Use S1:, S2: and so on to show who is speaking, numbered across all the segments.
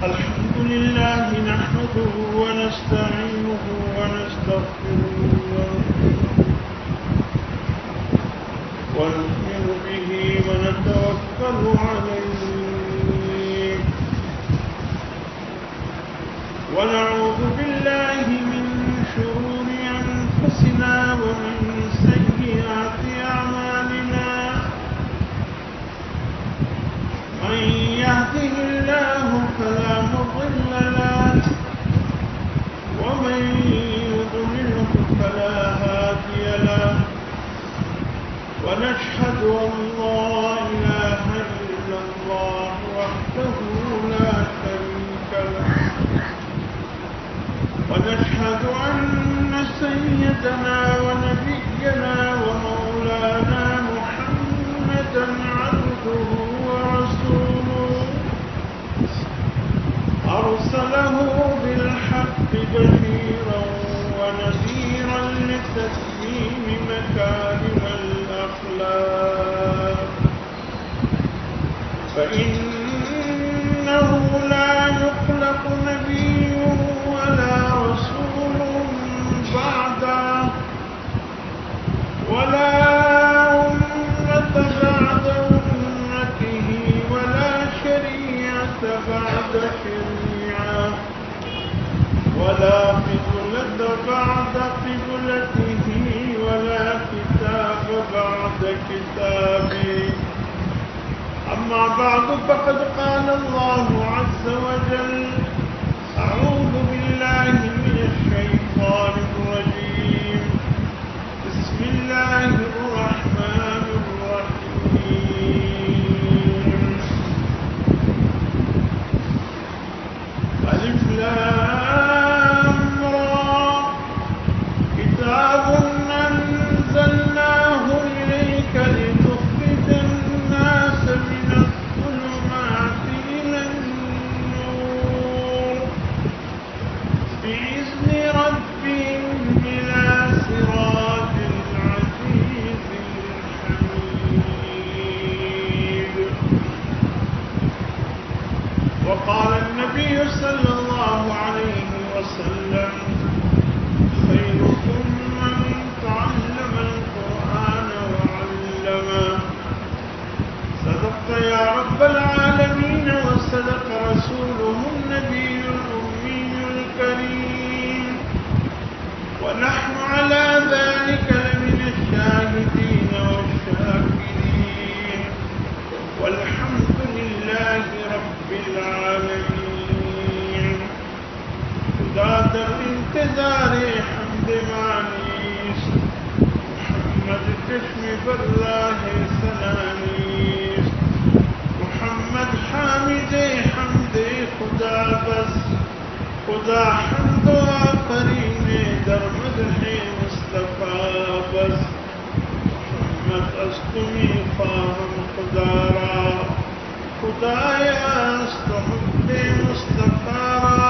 S1: الحمد لله نحمده ونستعينه ونستغفره ونؤمن به ونتوكل عليه ونعوذ بالله من شرور أنفسنا ومن سيئات أعمالنا من يهده الله فلا مضل له ومن يضلله فلا هادي له ونشهد أن لا إله إلا الله وحده لا شريك له ونشهد أن سيدنا ونبينا ومولانا محمدا عبده ورسوله أرسله بالحق بشيرا ونذيرا لتتميم مكارم الأخلاق فإنه لا يخلق نبي ولا رسول بعده ولا أمة بعد أمته ولا شريعة بعد شريعة ولا قبلة بعد قبلته ولا كتاب بعد كتابه أما بعد فقد قال الله عز وجل أعوذ بالله من الشيطان الرجيم بسم الله الرحمن الرحيم ألف لام را كتاب أنزلناه إليك لتخرج الناس من الظلمات إلى النور بإذن ربهم إلى صراط العزيز الحميد. وقال النبي صلى الله عليه وسلم خيركم من تعلم القرآن وعلمه. صدقت يا رب العالمين وصدق رسوله النبي الأمي الكريم ونحن على ذلك لمن الشاهدين والشاكرين والحمد لله رب العالمين. خدا در انتظار حمد مانیس محمد چشم باللہ سلاميس محمد حامد حمد خدا بس خدا حمد و آفرین در مدح مصطفیٰ بس محمد است میخواهم خدا را خدایا است حب مصطفیٰ را.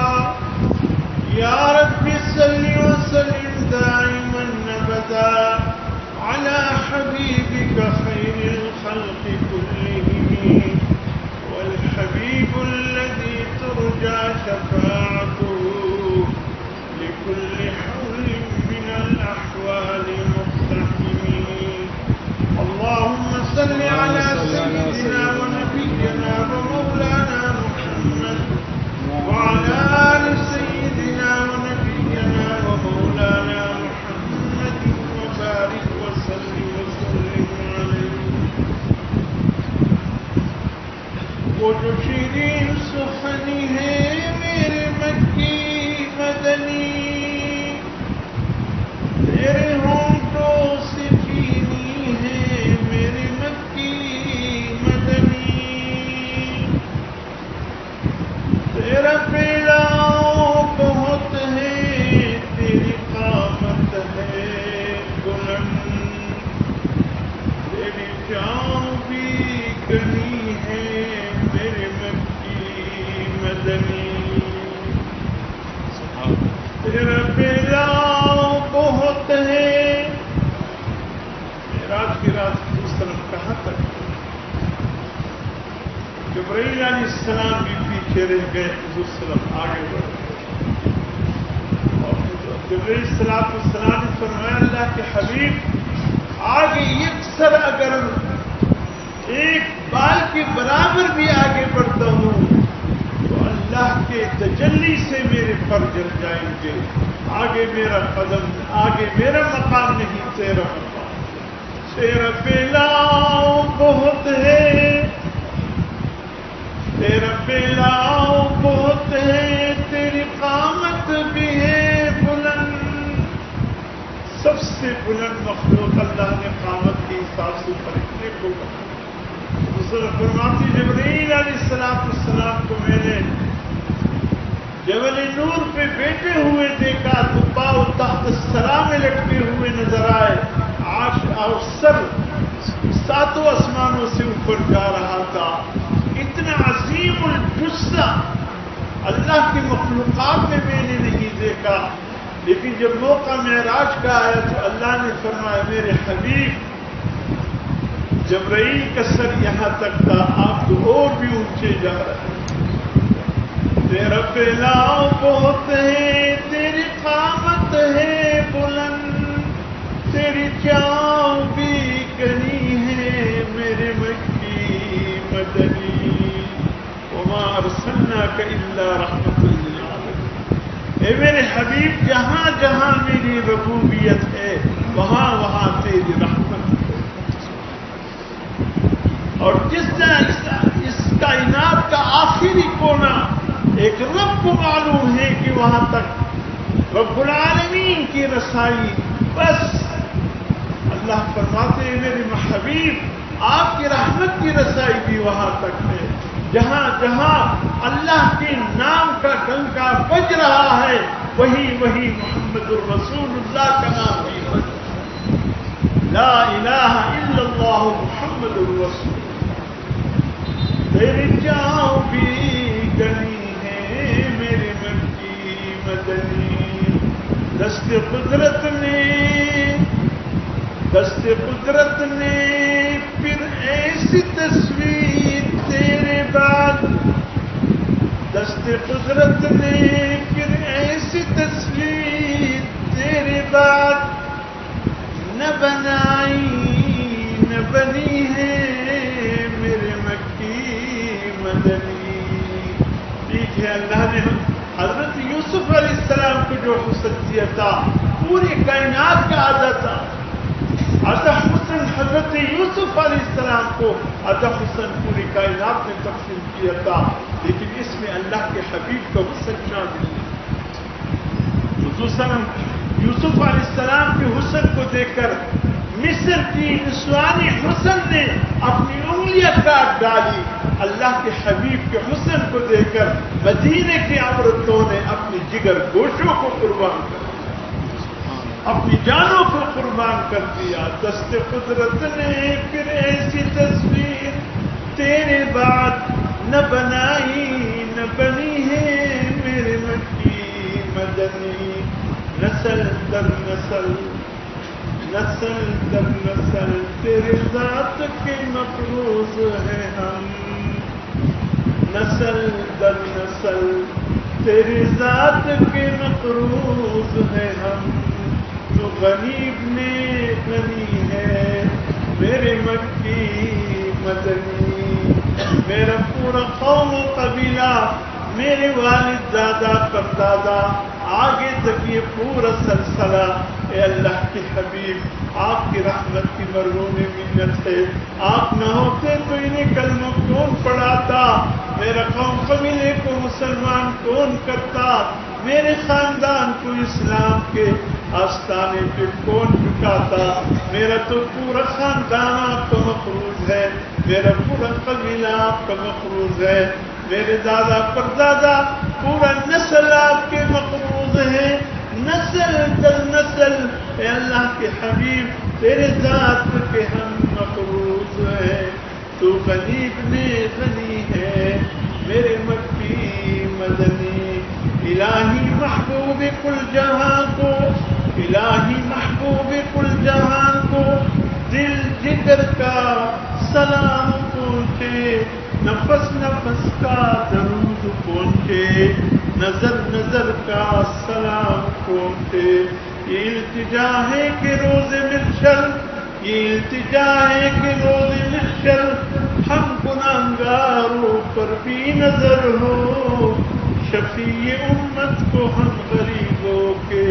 S1: یا رب صل وسلم دائما ابدا على حبيبك خير الخلق كلهم والحبيب الذي ترجى شفاعته لكل حول من الأحوال مقتحم. اللهم صل على سيدنا ونبينا ومولانا محمد وعلى آل سيدنا ونبينا ومولانا محمد وبارك وسلم عليه. وہ جو شیرین سخنی ہے میرے مکی مدنی تیرے ہونٹوں سے چینی ہے میرے مکی مدنی. تیرا پیلا بہت ہے تیری قامت ہے بلند تیری جان بھی گنی ہے میرے مکی مدنی. تیرا پیلا بہت ہے. معراج کی رات اس طرف کہاں تک جبرائیل علیہ السلام بی بی پیچھے رہ گئے، حضور صلی اللہ علیہ وسلم آگے بڑھ گئے، اور جبرائیل السلام نے فرمایا اللہ کے حبیب آگے ایک سر اگر ایک بال کے برابر بھی آگے بڑھتا ہوں تو اللہ کے تجلی سے میرے پر جل جائیں گے، آگے میرا قدم، آگے میرا مقام نہیں، تیرا مقام، تیرا پھیلاؤ بہت ہے، تیرا پھیلاؤ بہت ہے، تیری قامت بھی ہے بلند، سب سے بلند مخلوق اللہ نے قامت کے حساب سے فرشتے کو بنا۔ فرماتی جبرائیل علیہ السلام کو میں نے جبل نور پہ بیٹھے ہوئے دیکھا تو پاؤ تحت الثری میں لٹکے ہوئے نظر آئے، عرش اور سر ساتوں آسمانوں سے اوپر جا رہا تھا، اتنا عظیم الجثہ اللہ کی مخلوقات میں نے نہیں دیکھا۔ لیکن جب موقع معراج کا آیا تو اللہ نے فرمایا میرے حبیب جبرائیل کا سر یہاں تک تھا، آپ تو اور بھی اونچے جا رہے ہیں، تیرا پھیلاؤ بہت ہے، تیری قامت ہے بلند، تیری چاؤ بھی گنی ہے میرے مکی مدنی، وما ارسلناک الا رحمۃ للعالمین۔ اے میرے حبیب جہاں جہاں میری ربوبیت ہے وہاں وہاں تیری رحمت ہے، اور جس طرح اس کائنات کا آخری کونا ایک رب کو معلوم ہے کہ وہاں تک رب العالمین کی رسائی، بس اللہ فرماتے ہیں میرے حبیب آپ کی رحمت کی رسائی بھی وہاں تک ہے، جہاں جہاں اللہ کے نام کا ڈنکا بج رہا ہے وہی وہی محمد الرسول اللہ کا نام بھی بج رہا ہے، لا الہ الا اللہ محمد الرسول۔ تیری چاؤ بھی گنی ہے میرے مکی مدنی، دست قدرت نے پھر ایسی تصویر تیرے بعد، دست قدرت نے پھر ایسی تصویر تیرے بعد نہ بنائی نہ بنی ہے میرے مکی مدنی۔ ٹھیک ہے، اللہ نے حضرت یوسف علیہ السلام کو جو حسن دیا تھا پوری کائنات کا آدھا تھا، آدھا حسن حضرت یوسف علیہ السلام کو آدھا حسن پوری کائنات نے تقسیم کیا تھا، لیکن اس میں اللہ کے حبیب کا حسن شامل ہے۔ خصوصاً یوسف علیہ السلام کے حسن کو دیکھ کر مصر کی نسوانی حسن نے اپنی انگلیاں کاٹ ڈالی، اللہ کے حبیب کے حسن کو دیکھ کر مدینے کی عورتوں نے اپنی جگر گوشوں کو قربان کر دیا، اپنی جانوں کو قربان کر دیا۔ دست قدرت نے پھر ایسی تصویر تیرے بعد نہ بنائی نہ بنی ہے میرے مکی مدنی، نسل در نسل نسل در نسل تیرے ذات کے مقروض ہیں ہم، نسل در نسل تیری ذات کے مقروض ہیں ہم، تو غریب میں غنی ہے میرے مکی مدنی۔ میرا پورا قوم و قبیلہ، میرے والد دادا پردادا آگے تک یہ پورا سلسلہ، اے اللہ کے حبیب آپ کی رحمت کی مرغوم منت ہے، آپ نہ ہوتے تو انہیں کلمہ کون پڑھاتا، میرا قوم قبیلے کو مسلمان کون کرتا، میرے خاندان کو اسلام کے آستانے پہ کون جھکاتا، میرا تو پورا خاندان آپ کا مقروض ہے، میرا پورا قبیلہ آپ کا مقروض ہے، میرے دادا پردادا پورا نسل آپ کے مقروض ہے، نسل در نسل اے اللہ کے حبیب تیرے ذات کے ہم مقروض ہیں، تو غریب نے غنی ہے میرے مکی مدنی۔ الہی محبوب کل جہاں کو، الہی محبوب کل جہاں کو دل جگر کا سلام پہنچے، نفس نفس کا درود کے نظر نظر کا سلام کھولتے. یہ التجا ہے کہ روز محشر، یہ التجا ہے کہ روز محشر ہم گناہگاروں پر بھی نظر ہو. شفیع امت کو ہم غریبوں کے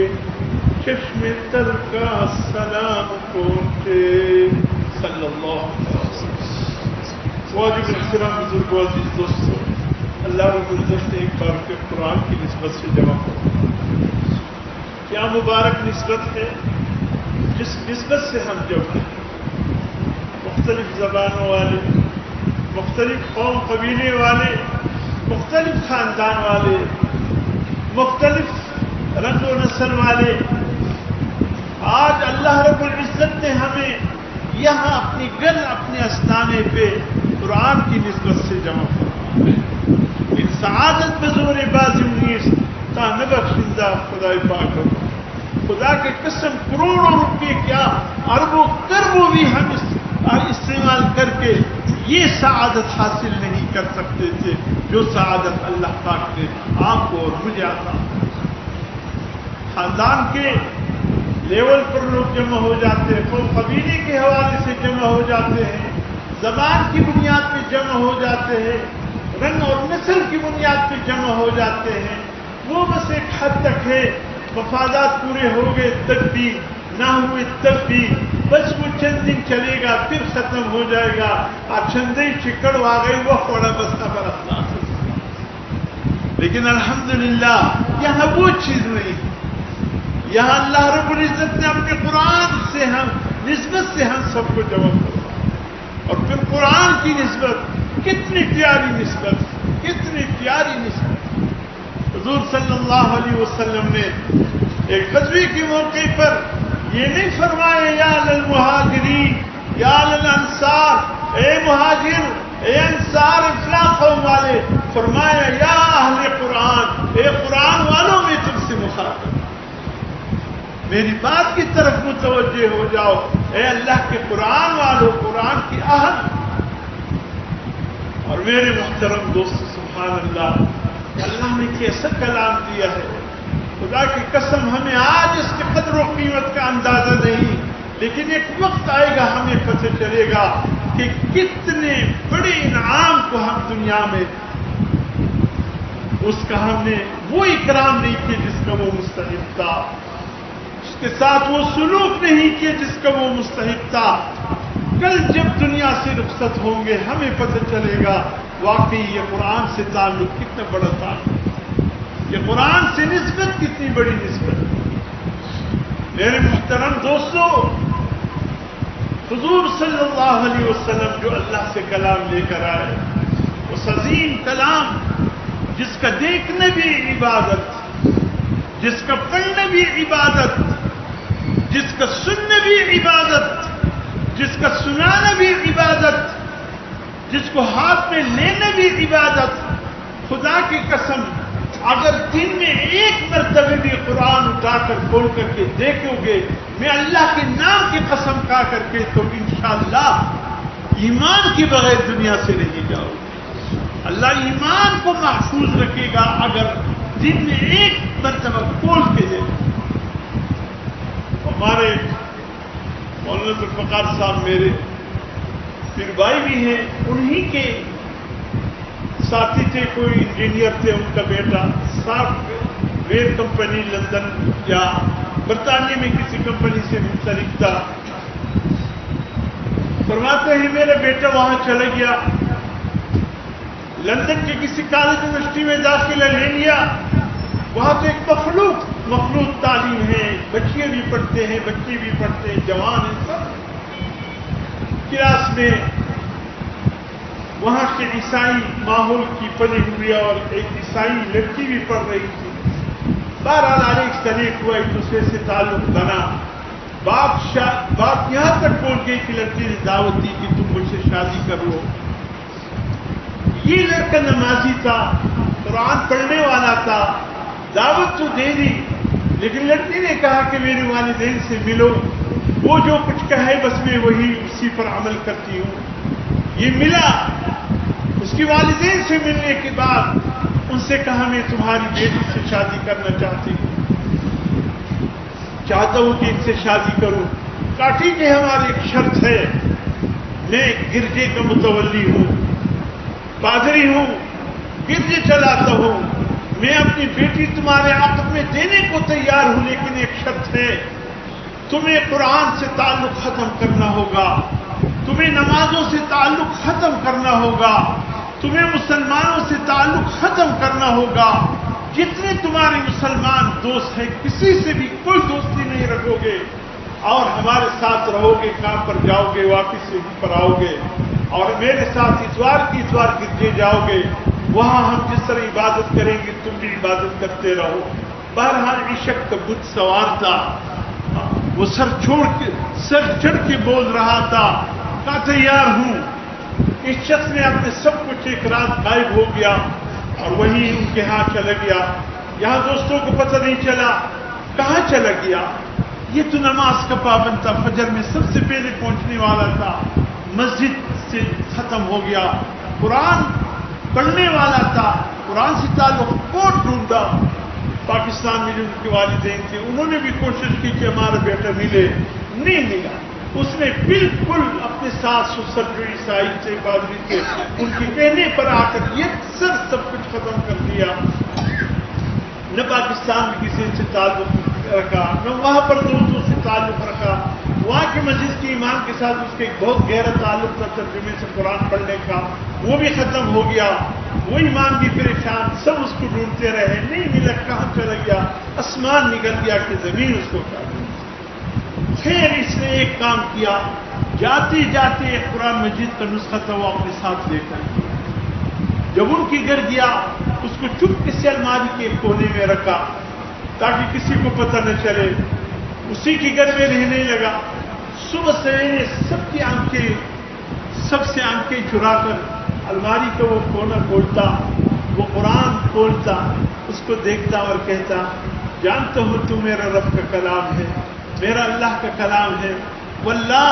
S1: چشم تر کا سلام پہنچے. صلی اللہ علیہ وسلم. واجب احترام بزرگ عزیز دوستوں، اللہ رب العزت نے ایک بار کے قرآن کی نسبت سے جمع کرو. کیا مبارک نسبت ہے جس نسبت سے ہم جب ہیں. مختلف زبانوں والے، مختلف قوم قبیلے والے، مختلف خاندان والے، مختلف رنگ و نسل والے، آج اللہ رب العزت نے ہمیں یہاں اپنی گل اپنے استانے پہ قرآن کی نسبت سے جمع فرمایا. ان سعادت بزور بازم نیست تا نبخشندہ خدای پاک. خدا کے قسم کروڑوں روپے کیا اربوں کربوں بھی ہم استعمال کر کے یہ سعادت حاصل نہیں کر سکتے تھے جو سعادت اللہ پاک نے آپ کو اور مجھے عطا. خاندان کے لیول پر لوگ جمع ہو جاتے ہیں، قوم قبیلے کے حوالے سے جمع ہو جاتے ہیں، زبان کی بنیاد پہ جمع ہو جاتے ہیں، رنگ اور نسل کی بنیاد پہ جمع ہو جاتے ہیں. وہ بس ایک حد تک ہے، مفادات پورے ہو گئے تب بھی، نہ ہوئے تب بھی، بس وہ چند دن چلے گا پھر ختم ہو جائے گا. اور چندئی چکڑ آ گئی وہ تھوڑا بستا برستا. لیکن الحمدللہ یہاں وہ چیز نہیں. یہاں اللہ رب العزت نے اپنے قرآن سے ہم نسبت سے ہم سب کو جمع کرا. اور پھر قرآن کی نسبت کتنی پیاری نسبت، کتنی پیاری نسبت. حضور صلی اللہ علیہ وسلم نے ایک غزوے کے موقع پر یہ نہیں فرمایا یا للمہاجرین یا للانصار، اے مہاجر اے انصار فلاں قوم والے، فرمایا یا اہل قرآن، اے قرآن والوں میں تم سے مخاطب، میری بات کی طرف متوجہ ہو جاؤ. اے اللہ کے قرآن والوں، قرآن کی اہل. اور میرے محترم دوست سبحان اللہ، اللہ نے کیسا کلام دیا ہے. خدا کی قسم ہمیں آج اس کی قدر و قیمت کا اندازہ نہیں، لیکن ایک وقت آئے گا ہمیں پتہ چلے گا کہ کتنے بڑے انعام کو ہم دنیا میں اس کا ہم نے وہ اکرام نہیں کیا جس کا وہ مستحق تھا، اس کے ساتھ وہ سلوک نہیں کیا جس کا وہ مستحق تھا. کل جب دنیا سے رخصت ہوں گے ہمیں پتہ چلے گا واقعی یہ قرآن سے تعلق کتنا بڑا تعلق، یہ قرآن سے نسبت کتنی بڑی نسبت. میرے محترم دوستو، حضور صلی اللہ علیہ وسلم جو اللہ سے کلام لے کر آئے، اس عظیم کلام جس کا دیکھنا بھی عبادت، جس کا پڑھنا بھی عبادت، جس کا سننا بھی عبادت، جس کا سنانا بھی عبادت، جس کو ہاتھ میں لینا بھی عبادت. خدا کی قسم اگر دن میں ایک مرتبہ بھی قرآن اٹھا کر کھول کر کے دیکھو گے، میں اللہ کے نام کی قسم کھا کر کے، تو انشاءاللہ ایمان کے بغیر دنیا سے نہیں جاؤ گے. اللہ ایمان کو محفوظ رکھے گا اگر دن میں ایک مرتبہ کھول کے دیکھو. ہمارے مولانا ذوالفقار صاحب میرے پھر بھائی بھی ہیں، انہی کے ساتھی تھے، کوئی انجینئر تھے، ان کا بیٹا سافٹ ویئر کمپنی لندن یا برطانیہ میں کسی کمپنی سے منسلک تھا. فرماتے ہیں میرا بیٹا وہاں چلا گیا، لندن کے کسی کالج یونیورسٹی میں داخلہ لے لیا. وہاں تو ایک مخلوط تعلیم ہے، بچیاں بھی پڑھتے ہیں، بچے بھی پڑھتے ہیں، جوان ہیں، سب کلاس میں. وہاں کے عیسائی ماحول کی پلی ہوئی اور ایک عیسائی لڑکی بھی پڑھ رہی تھی. بہرحال علیہ سلیق ہوا، ایک دوسرے سے تعلق بنا. بات یہاں تک پہنچ گئی کہ لڑکی نے دعوت دی کہ تم مجھ سے شادی کر لو. یہ لڑکا نمازی تھا، قرآن پڑھنے والا تھا، دعوت تو دے دی، لیکن لڑکی نے کہا کہ میرے والدین سے ملو، وہ جو کچھ کہے بس میں وہی اسی پر عمل کرتی ہوں. یہ ملا. اس کے والدین سے ملنے کے بعد ان سے کہا میں تمہاری بیٹی سے شادی کرنا چاہتا ہوں کہ ان سے شادی کروں. کہا ٹھیک ہے، ہماری ایک شرط ہے، میں گرجے کا متولی ہوں، پادری ہوں، گرجے چلاتا ہوں، میں اپنی بیٹی تمہارے عقد میں دینے کو تیار ہوں، لیکن ایک شرط ہے، تمہیں قرآن سے تعلق ختم کرنا ہوگا، تمہیں نمازوں سے تعلق ختم کرنا ہوگا، تمہیں مسلمانوں سے تعلق ختم کرنا ہوگا. جتنے تمہارے مسلمان دوست ہیں کسی سے بھی کوئی دوستی نہیں رکھو گے، اور ہمارے ساتھ رہو گے، کام پر جاؤ گے، واپس سے پر آؤ گے، اور میرے ساتھ اتوار کی اتوار گرجے جاؤ گے، وہاں ہم جس طرح عبادت کریں گے تم بھی عبادت کرتے رہو. بہرحال عشق کا بت سوار تھا، وہ سر چڑھ کے بول رہا تھا، کہا تیار ہوں. اس شخص نے اپنے سب کچھ ایک رات غائب ہو گیا اور وہیں ان کے ہاں چلا گیا. یہاں دوستوں کو پتہ نہیں چلا کہاں چلا گیا. یہ تو نماز کا پابند تھا، فجر میں سب سے پہلے پہنچنے والا تھا، مسجد سے ختم ہو گیا، قرآن پڑھنے والا تھا، قرآن سے تعلق بہت ڈھونڈا. پاکستان میں جو ان کے والدین تھے انہوں نے بھی کوشش کی کہ ہمارا بیٹا ملے، نہیں ملا. اس نے بالکل اپنے ساتھ سسر جو عیسائی تھے، پادری تھے، ان کے کہنے پر آ کر یہ سب کچھ ختم کر دیا. نہ پاکستان میں کسی سے تعلق رکھا، نہ وہاں پر دوستوں سے تعلق رکھا. وہاں کی مسجد کے امام کے ساتھ اس کا ایک بہت گہرا تعلق تھا ترجمے سے قرآن پڑھنے کا، وہ بھی ختم ہو گیا. وہ امام بھی پریشان، سب اس کو ڈھونڈتے رہے، نہیں ملا، کہاں چلا گیا. آسمان نکل گیا کہ زمین اس کو کھا گئی. پھر اس نے ایک کام کیا، جاتے جاتے ایک قرآن مجید کا نسخہ تھا وہ اپنے ساتھ لے کر جب ان کے گھر گیا اس کو چپکے سے الماری کے کونے میں رکھا تاکہ کسی کو پتہ نہ چلے. اسی کے گھر میں رہنے لگا. صبح سویرے سب سے آنکھیں چرا کر الماری کا وہ کونا کھولتا، وہ قرآن کھولتا، اس کو دیکھتا اور کہتا، جانتا ہوں تو میرا رب کا کلام ہے، میرا اللہ کا کلام ہے. واللہ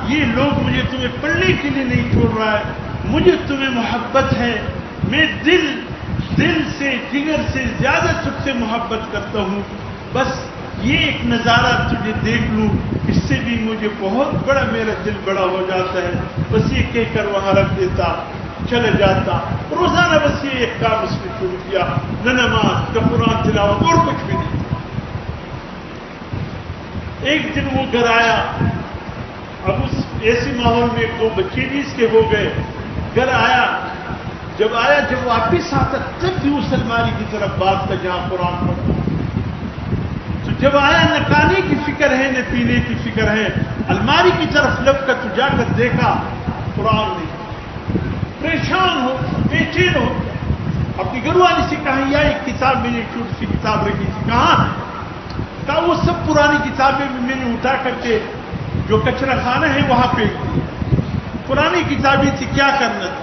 S1: یہ لوگ مجھے تمہیں پڑھنے کے لیے نہیں چھوڑ رہا ہے، مجھے تمہیں محبت ہے، میں دل سے جگر سے زیادہ تجھ سے محبت کرتا ہوں. بس یہ ایک نظارہ تجھے دیکھ لوں، اس سے بھی مجھے بہت بڑا میرا دل بڑا ہو جاتا ہے. بس یہ کہہ کر وہاں رکھ دیتا، چلے جاتا. روزانہ بس یہ ایک کام اس نے شروع کیا، نہ نماز نہ قرآن تلاوت اور کچھ بھی نہیں. ایک دن وہ گھر آیا، اب اس ایسے ماحول میں دو بچے بھی اس کے ہو گئے. گھر آیا، جب واپس آتا تب بھی اس الماری کی طرف بات کا جہاں قرآن پڑھتا. تو جب آیا نہ کھانے کی فکر ہے نہ پینے کی فکر ہے، الماری کی طرف لب کا تو جا کر دیکھا قرآن نہیں. پریشان ہو، بے چین ہو. اپنی گھر والی سے کہا یا ایک کتاب میں نے چھوٹی سی کتاب رکھی تھی، کہاں ہے؟ کہا وہ سب پرانی کتابیں بھی میں نے اٹھا کر کے جو کچرا خانہ ہے وہاں پھینک دی. پرانی کتابیں تھی، کیا کرنا تھا.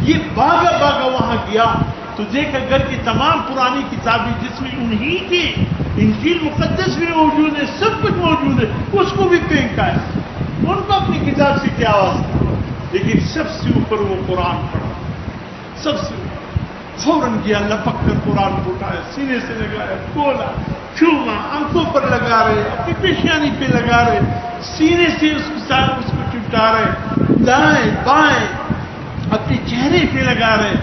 S1: یہ بھاگا وہاں گیا تو دیکھا گھر کی تمام پرانی کتابیں جس میں انہی کی انجیل مقدس بھی موجود ہے، سب کچھ موجود ہے، اس کو بھی پھینکا ہے. ان کو اپنی کتاب سے کیا واسطہ، لیکن سب سے اوپر وہ قرآن پڑھا. سب سے فوراً گیا، لپک کر قرآن کو اٹھایا، سینے سے لگایا، بولا، چوما، آنکھوں پر لگا رہے، اپنی پیشانی پہ لگا رہے، سینے سے اس کو چپٹا رہے، دائیں بائیں اپنے چہرے پہ لگا رہے.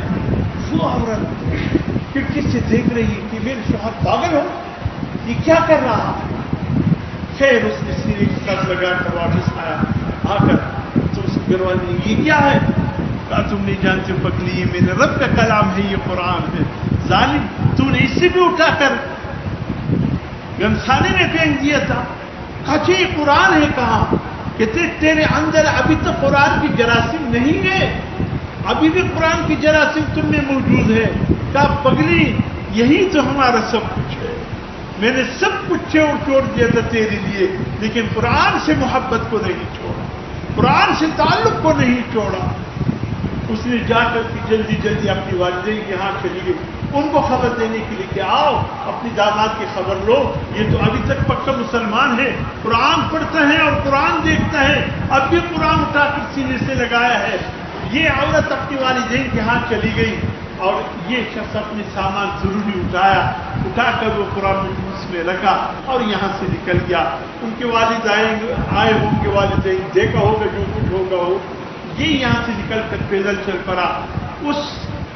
S1: وہ عورت کھڑکی سے دیکھ رہی کہ میرے شوہر پاگل ہو، یہ کیا کر رہا. خیر اس نے سینے کے ساتھ لگا کر واپس آیا. آ کر تو اس گھر والی نے یہ کیا ہے؟ کہا تم نہیں جانتے پگلی، یہ میرے رب کا کلام ہے، یہ قرآن ہے. ظالم، تو نے اس سے بھی اٹھا کر گندخانے میں پھینک دیا تھا. کہا جی یہ قرآن ہے. کہاں؟ کہتے تیرے اندر ابھی تک قرآن کی جراثیم نہیں گئے، ابھی بھی قرآن کی جراثیم تم میں موجود ہے. کہا پگلی یہی تو ہمارا سب کچھ ہے، میں نے سب کچھ چھوڑ دیا تھا تیرے لیے، لیکن قرآن سے محبت کو نہیں چھوڑا، قرآن سے تعلق کو نہیں چھوڑا. اس نے جا کر جلدی اپنی والدین کے یہاں چلی گئی، ان کو خبر دینے کے لیے کہ آؤ اپنی داماد کی خبر لو، یہ تو ابھی تک پکا مسلمان ہے، قرآن پڑھتا ہے اور قرآن دیکھتا ہے، اب بھی قرآن اٹھا کر سینے سے لگایا ہے. یہ عورت اپنی والدین کے ہاں چلی گئی اور یہ شخص اپنے سامان ضروری اٹھا کر وہ قرآن مجلس میں رکھا اور یہاں سے نکل گیا. ان کے والد آئے ہوں گے، والدین دیکھا ہوگا جو کچھ ہوگا ہو. یہ یہاں سے نکل کر پیدل چل پڑا اس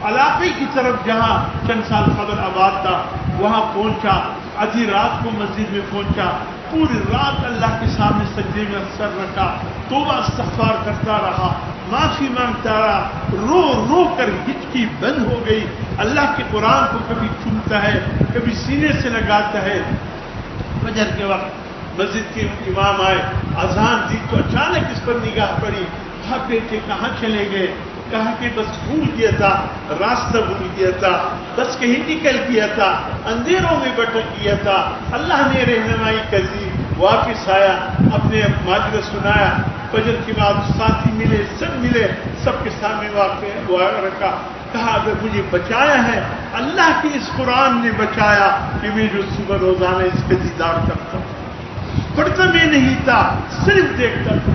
S1: علاقے کی طرف جہاں چند سال قبل آباد تھا. وہاں پہنچا، آدھی رات کو مسجد میں پہنچا، پوری رات اللہ کے سامنے سجدے میں سر رکھا، توبہ استغفار کرتا رہا، معافی مانگتا رہا، رو رو کر ہچکی بند ہو گئی. اللہ کے قرآن کو کبھی چومتا ہے، کبھی سینے سے لگاتا ہے. فجر کے وقت مسجد کے امام آئے، اذان دی تو اچانک اس پر نگاہ پڑی. ہاں بیٹے کہاں چلے گئے؟ کہا کہ بس بھول گیا تھا، راستہ بھول گیا تھا، بس کہیں نکل گیا تھا، اندھیروں میں بھٹک گیا تھا، اللہ نے رہنمائی کر دی. واپس آیا، اپنے ماجرا سنایا. فجر کے بعد ساتھی ملے، سب کے سامنے واقع رکھا. کہا اگر مجھے بچایا ہے اللہ کے اس قرآن نے بچایا کہ میں جو صبح روزانہ اس کا دیدار کرتا ہوں. پڑھتا میں نہیں تھا، صرف دیکھتا تھا.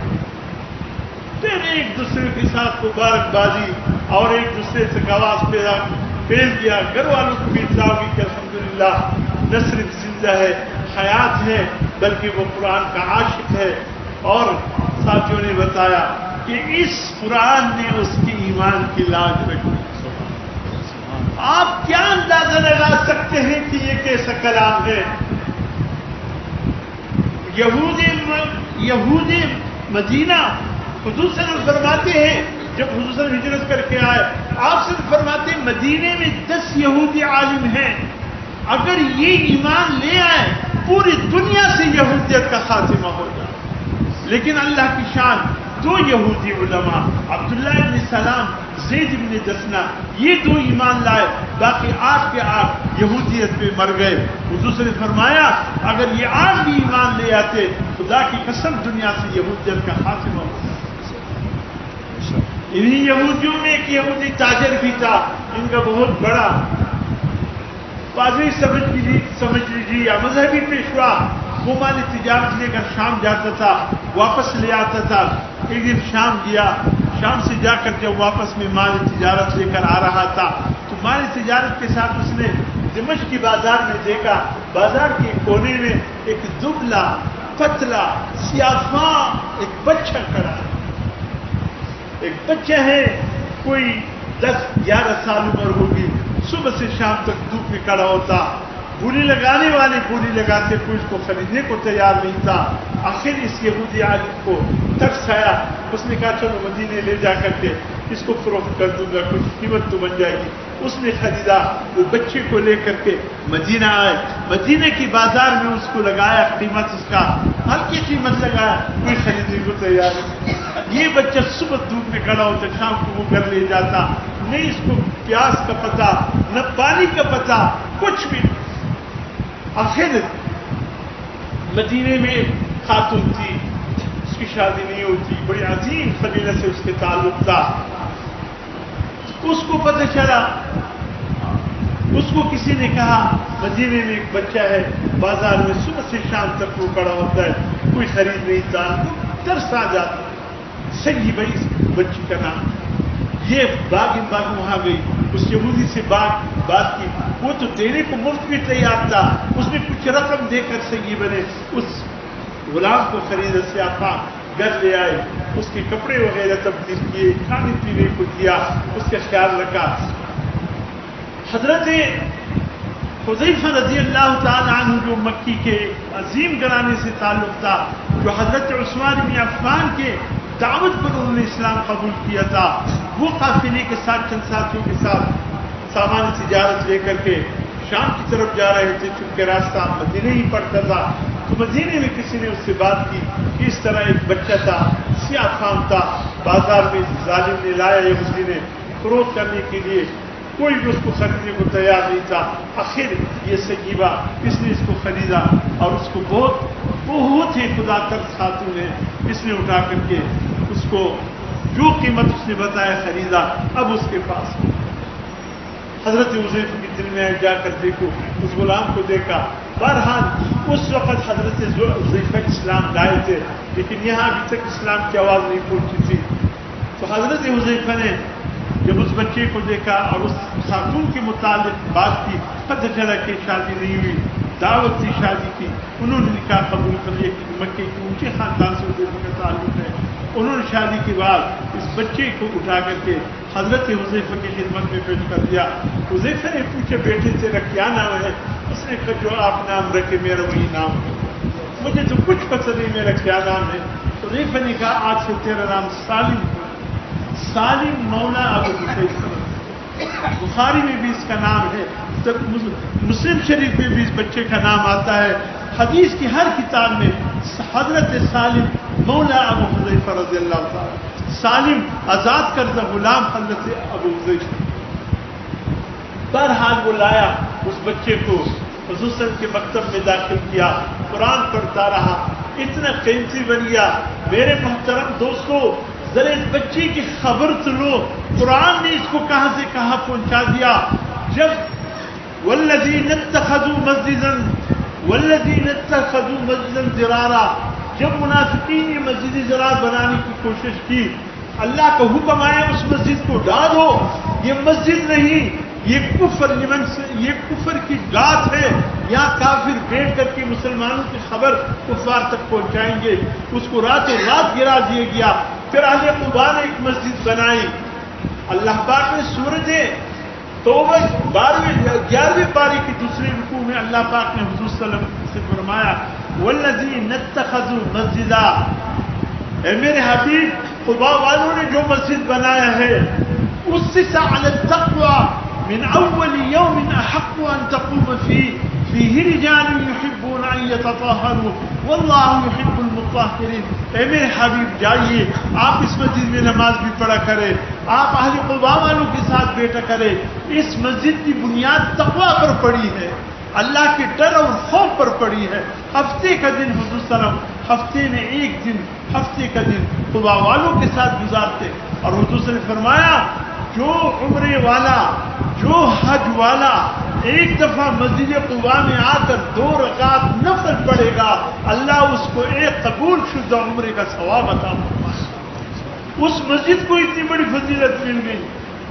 S1: پھر ایک دوسرے کے ساتھ مبارکبادی اور ایک دوسرے سے آواز پیش دیا. گھر والوں کو بھی اطلاع ہوئی کہ الحمدللہ نہ صرف زندہ ہے، حیات ہے، بلکہ وہ قرآن کا عاشق ہے. اور ساتھیوں نے بتایا کہ اس قرآن نے اس کی ایمان کی لاج رکھی. آپ کیا اندازہ لگا سکتے ہیں کہ یہ کیسا کلام ہے؟ یہودی مدینہ حضور صلی اللہ علیہ وسلم فرماتے ہیں، جب حضور صلی اللہ علیہ وسلم ہجرت کر کے آئے، آپ سے فرماتے ہیں مدینے میں 10 یہودی عالم ہیں، اگر یہ ایمان لے آئے پوری دنیا سے یہودیت کا خاتمہ ہو جائے. لیکن اللہ کی شان، 2 یہودی علماء عبداللہ ابن سلام، زید ابن دسنا، یہ 2 ایمان لائے، باقی 8 کے 8 یہودیت پہ مر گئے. حضور صلی اللہ علیہ وسلم فرمایا اگر یہ 8 بھی ایمان لے آتے خدا کی قسم دنیا سے یہودیت کا خاتمہ ہو جائے. انہی یہودیوں میں ایک یہودی تاجر بھی تھا، ان کا بہت بڑا پادری سمجھ لیجیے یا مذہبی پیشوا. وہ مال تجارت لے کر شام جاتا تھا، واپس لے آتا تھا. ایک دن شام گیا، شام سے جا کر جب واپس میں مال تجارت لے کر آ رہا تھا تو مال تجارت کے ساتھ اس نے دمشق کی بازار میں دیکھا. بازار کے کونے میں ایک دبلا پتلا سیاہ ایک بچہ کھڑا ہے. ایک بچہ ہے، کوئی 10-11 سال عمر ہوگی. صبح سے شام تک دھوپ میں کھڑا ہوتا. بولی لگانے والے بولی لگاتے، کوئی اس کو خریدنے کو تیار نہیں تھا. آخر اس یہودی عالم کو ترس آیا. اس نے کہا چلو مدینے لے جا کر کے اس کو فروخت کر دوں گا، کچھ قیمت تو بن جائے گی. اس نے خریدا. وہ بچے کو لے کر کے مدینہ آئے. مدینہ کی بازار میں اس کو لگایا، قیمت اس کا ہلکی قیمت لگایا، کوئی خریدنے کو تیار نہیں. یہ بچہ صبح دھوپ میں کھڑا ہوتا، شام کو وہ گھر لے جاتا. نہیں اس کو پیاس کا پتہ، نہ پانی کا پتہ، کچھ بھی. آخر مدینے میں خاتون تھی، اس کی شادی نہیں ہوتی، بڑی عظیم قبیلہ سے اس کے تعلق تھا. اس کو پتہ چلا، اس کو کسی نے کہا مدینے میں ایک بچہ ہے، بازار میں صبح سے شام تک وہ کھڑا ہوتا ہے، کوئی خرید نہیں تھا. ترس آ جاتا. صحیح بھائی اس بچی کا نام. یہ باغ وہاں گئی، اس یہودی سے بات کی. وہ تو دینے کو مفت بھی تیار تھا. اس نے کچھ رقم دے کر صحیح بنے اس غلام کو خریدا. سیاپا گھر لے آئے، اس کے کپڑے وغیرہ تبدیل کیے، کھانے پینے کو دیا، اس کا خیال رکھا. حضرت حذیفہ رضی اللہ تعالی عنہ جو مکی کے عظیم گھرانے سے تعلق تھا، جو حضرت عثمان بن عفان کے دعوت پر انہوں نے اسلام قبول کیا تھا، وہ قافلے کے ساتھ چند ساتھیوں کے ساتھ سامان تجارت لے کر کے شام کی طرف جا رہے تھے. چونکہ راستہ مدینے ہی پڑتا تھا تو مدینے میں کسی نے اس سے بات کی کہ اس طرح ایک بچہ تھا، سیاہ فام تھا، بازار میں ظالم نے لایا یہودی نے فروخت کرنے کے لیے. کوئی بھی اس کو خریدنے کو تیار نہیں تھا. آخر یہ سیبہ اس نے اس کو خریدا اور اس کو بہت ہی خدا ترس خاتون ہے، اس نے اٹھا کر کے اس کو جو قیمت اس نے بتایا خریدا. اب اس کے پاس حضرت حذیفہ کے دل میں جا کر دیکھو، اس غلام کو دیکھا. بہرحال اس وقت حضرت حذیفہ اسلام لائے تھے، لیکن یہاں ابھی تک اسلام کی آواز نہیں پہنچی تھی. تو حضرت حذیفہ نے جب اس بچے کو دیکھا اور اس خاتون کے متعلق بات کی، پتہ چلا کہ شادی نہیں ہوئی، دعوت تھی شادی کی، انہوں نے نکاح قبول کر لیا کہ مکے کے اونچے خاندان سے ان کا تعلق ہے. انہوں نے شادی کے بعد اس بچے کو اٹھا کر کے حضرت حذیفہ کی خدمت میں پیش کر دیا. حذیفہ نے پوچھا بیٹے تیرا کیا نام ہے؟ اس نے کہا جو آپ نام رکھے میرا وہی نام ہے، مجھے تو کچھ پتہ نہیں میرا کیا نام ہے. حذیفہ نے کہا آج سے تیرا نام سالم، سالم مولا ابو حذیفہ. بخاری میں بھی اس کا نام ہے، مسلم شریف میں بھی اس بچے کا نام آتا ہے. حدیث کی ہر کتاب میں حضرت سالم مولا ابو حذیفہ رضی اللہ تعالیٰ، سالم آزاد کردہ غلام حضرت ابو حذیفہ. بہرحال وہ لایا اس بچے کو حضور صلی اللہ علیہ وسلم کے مکتب میں داخل کیا، قرآن پڑھتا رہا، اتنا قیمتی بن گیا. میرے محترم دوستو، ذرا اس بچے کی خبر تو لو، قرآن نے اس کو کہاں سے کہاں پہنچا دیا. جب والذین اتخذوا مسجدا والذین اتخذوا مسجدا ضرارا، جب منافقین نے مسجد ضرار بنانے کی کوشش کی، اللہ کا حکم آیا اس مسجد کو ڈالو. یہ مسجد نہیں، یہ کفر کی گات ہے. یہاں کافر بیٹھ کر کے مسلمانوں کی خبر کفار تک پہنچائیں گے. اس کو راتوں رات گرا دیا گیا. پھر اہل قباء نے ایک مسجد بنائی. اللہ پاک نے سورۃ توبہ 11ویں پاری کی دوسری رکوع میں اللہ پاک نے حضور صلی اللہ علیہ وسلم سے فرمایا والذین اتخذوا مسجدا، اے میرے حبیب قباء والوں نے جو مسجد بنایا ہے، اسس علی التقوی من اول یوم احق ان تقوم فیہ رجال یحبون ان یتطہروا واللہ یحب المطہرین. اے میرے حبیب جائیے، آپ اس مسجد میں نماز بھی پڑھا کرے، آپ اہل قباء والوں کے ساتھ بیٹھا کرے. اس مسجد کی بنیاد تقوی پر پڑی ہے، اللہ کے ڈر اور خوف پر پڑی ہے. ہفتے کا دن حضور صلی اللہ علیہ وسلم ہفتے میں ایک دن، ہفتے کا دن قباء والوں کے ساتھ گزارتے. اور حضور صلی اللہ علیہ وسلم نے فرمایا جو عمرے والا، جو حج والا ایک دفعہ مسجد قباء میں آ کر 2 رکعت نفل پڑھے گا، اللہ اس کو ایک قبول شدہ عمرے کا ثواب عطا فرمائے. اس مسجد کو اتنی بڑی فضیلت مل گئی.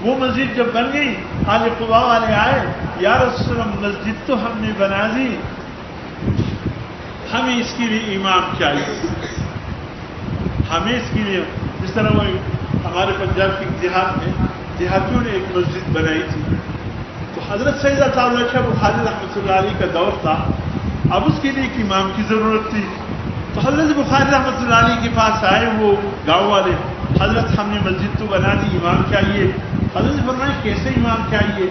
S1: وہ مسجد جب بن گئی، اہل قباء والے آئے، یا رسول اللہ مسجد تو ہم نے بنا دی، ہمیں اس کے لیے امام چاہیے. ہمیں اس کے لیے، جس طرح وہ ہمارے پنجاب کے دیہات میں دیہاتیوں نے ایک مسجد بنائی تھی، تو حضرت سیدہ صاحب شاہ بخاری رحمۃ اللہ علیہ کا دور تھا. اب اس کے لیے ایک امام کی ضرورت تھی. تو حضرت بخاری رحمۃ اللہ علیہ کے پاس آئے وہ گاؤں والے، حضرت ہم نے مسجد تو بنا دی، امام چاہیے. حضرت نے فرمایا کیسے امام چاہیے؟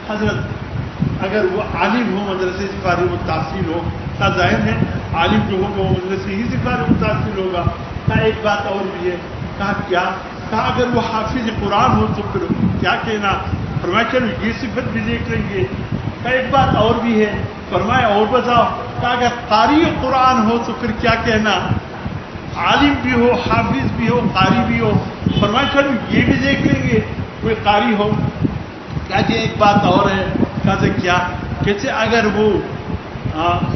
S1: حضرت اگر وہ عالم ہو، مدرسے سے فارغ التحصیل ہو، کا ظاہر ہے عالم جو ہوگا وہ مدرسے ہی سے فارغ التحصیل ہوگا. کہا ایک بات اور بھی ہے. کہا کیا؟ کہا اگر وہ حافظ قرآن ہو تو پھر کیا کہنا؟ فرمایا چلو یہ صفت بھی دیکھ لیں گے. کہا ایک بات اور بھی ہے. فرمایا اور بتاؤ. کہا اگر قاری قرآن ہو تو پھر کیا کہنا؟ عالم بھی ہو، حافظ بھی ہو، قاری بھی ہو. فرمایا چلو یہ بھی دیکھ لیں گے کوئی قاری ہو. کہا کہ ایک بات اور ہے. کہا کیا؟ کہتے اگر وہ